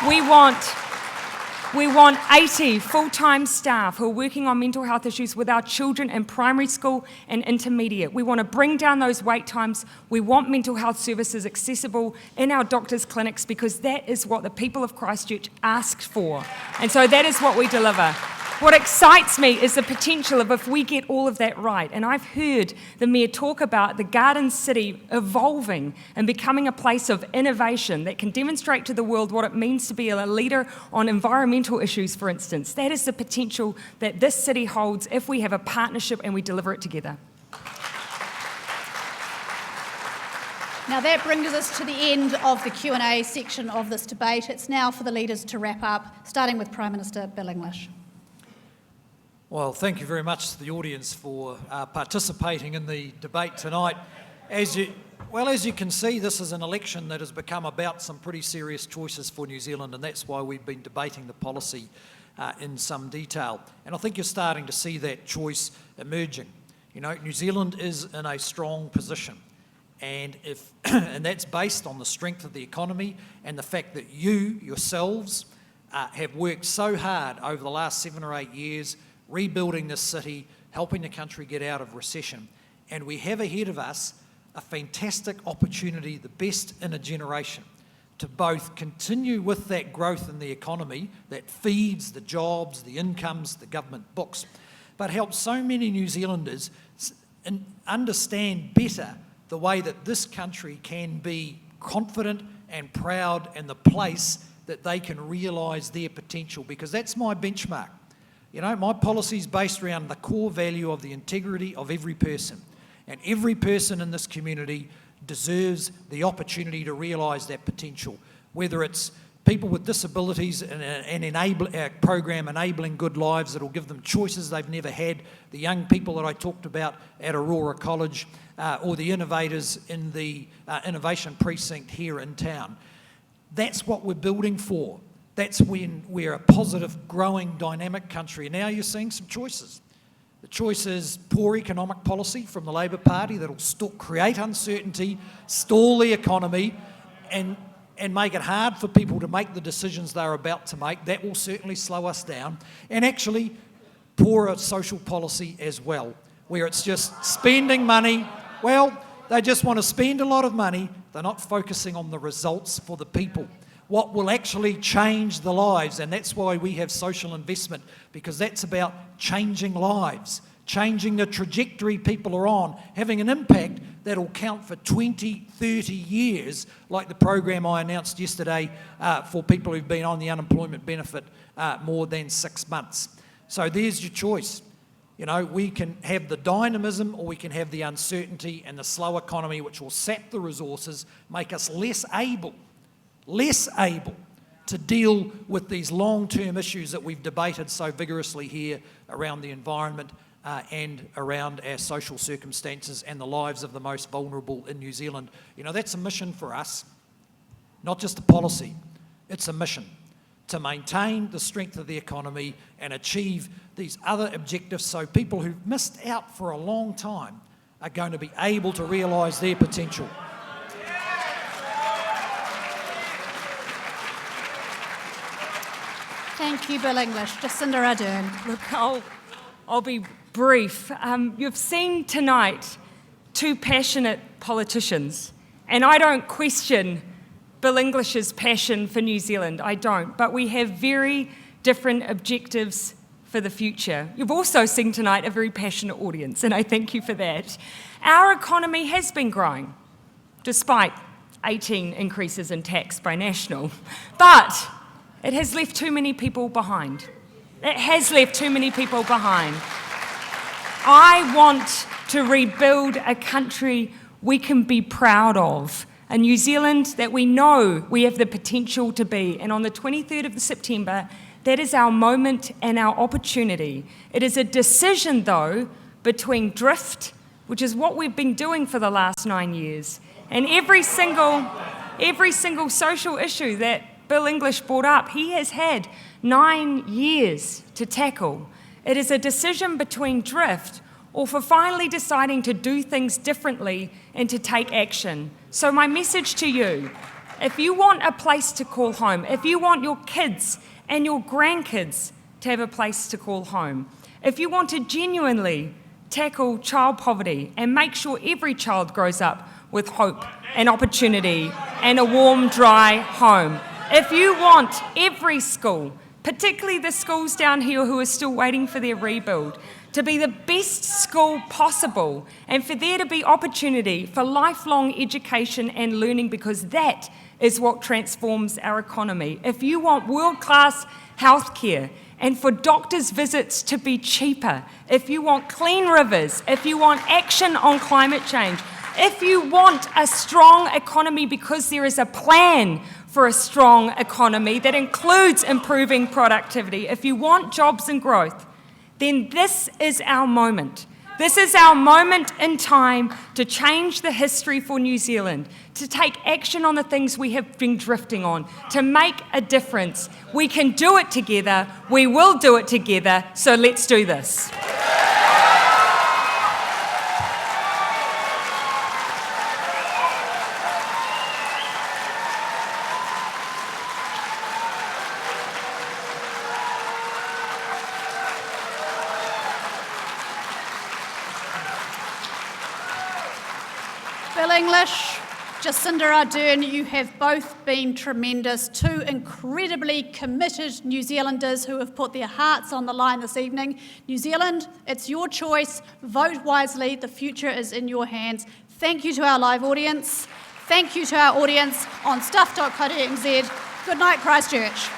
We want 80 full-time staff who are working on mental health issues with our children in primary school and intermediate. We want to bring down those wait times. We want mental health services accessible in our doctors' clinics because that is what the people of Christchurch asked for. And so that is what we deliver. What excites me is the potential of if we get all of that right. And I've heard the Mayor talk about the Garden City evolving and becoming a place of innovation that can demonstrate to the world what it means to be a leader on environmental issues, for instance. That is the potential that this city holds if we have a partnership and we deliver it together. Now that brings us to the end of the Q&A section of this debate. It's now for the leaders to wrap up, starting with Prime Minister Bill English. Well, thank you very much to the audience for participating in the debate tonight. As you can see, this is an election that has become about some pretty serious choices for New Zealand, and that's why we've been debating the policy in some detail. And I think you're starting to see that choice emerging. You know, New Zealand is in a strong position, and that's based on the strength of the economy and the fact that you yourselves have worked so hard over the last 7 or 8 years rebuilding this city, helping the country get out of recession. And we have ahead of us a fantastic opportunity, the best in a generation, to both continue with that growth in the economy that feeds the jobs, the incomes, the government books, but help so many New Zealanders understand better the way that this country can be confident and proud and the place that they can realise their potential, because that's my benchmark. You know, my policy is based around the core value of the integrity of every person. And every person in this community deserves the opportunity to realise that potential, whether it's people with disabilities and a program enabling good lives that will give them choices they've never had, the young people that I talked about at Aurora College, or the innovators in the innovation precinct here in town. That's what we're building for. That's when we're a positive, growing, dynamic country. Now you're seeing some choices. The choice is poor economic policy from the Labor Party that will create uncertainty, stall the economy, and make it hard for people to make the decisions they're about to make. That will certainly slow us down. And actually, poorer social policy as well, where it's just spending money. Well, they just want to spend a lot of money. They're not focusing on the results for the people. What will actually change the lives, and that's why we have social investment, because that's about changing lives, changing the trajectory people are on, having an impact that'll count for 20, 30 years, like the program I announced yesterday for people who've been on the unemployment benefit more than 6 months. So there's your choice. You know, we can have the dynamism or we can have the uncertainty and the slow economy, which will sap the resources, make us less able to deal with these long-term issues that we've debated so vigorously here around the environment and around our social circumstances and the lives of the most vulnerable in New Zealand. You know, that's a mission for us, not just a policy. It's a mission to maintain the strength of the economy and achieve these other objectives so people who've missed out for a long time are going to be able to realise their potential. Thank you, Bill English. Jacinda Ardern. Look, I'll be brief. You've seen tonight 2 passionate politicians, and I don't question Bill English's passion for New Zealand, I don't, but we have very different objectives for the future. You've also seen tonight a very passionate audience, and I thank you for that. Our economy has been growing, despite 18 increases in tax by National. But it has left too many people behind. It has left too many people behind. I want to rebuild a country we can be proud of, a New Zealand that we know we have the potential to be. And on the 23rd of September, that is our moment and our opportunity. It is a decision, though, between drift, which is what we've been doing for the last 9 years, and every single social issue that Bill English brought up, he has had 9 years to tackle. It is a decision between drift or for finally deciding to do things differently and to take action. So my message to you, if you want a place to call home, if you want your kids and your grandkids to have a place to call home, if you want to genuinely tackle child poverty and make sure every child grows up with hope and opportunity and a warm, dry home, if you want every school, particularly the schools down here who are still waiting for their rebuild, to be the best school possible and for there to be opportunity for lifelong education and learning, because that is what transforms our economy. If you want world-class healthcare and for doctors' visits to be cheaper, if you want clean rivers, if you want action on climate change, if you want a strong economy because there is a plan for a strong economy that includes improving productivity, if you want jobs and growth, then this is our moment. This is our moment in time to change the history for New Zealand, to take action on the things we have been drifting on, to make a difference. We can do it together. We will do it together. So let's do this. Bill English, Jacinda Ardern, you have both been tremendous. Two incredibly committed New Zealanders who have put their hearts on the line this evening. New Zealand, it's your choice. Vote wisely. The future is in your hands. Thank you to our live audience. Thank you to our audience on stuff.co.nz. Good night, Christchurch.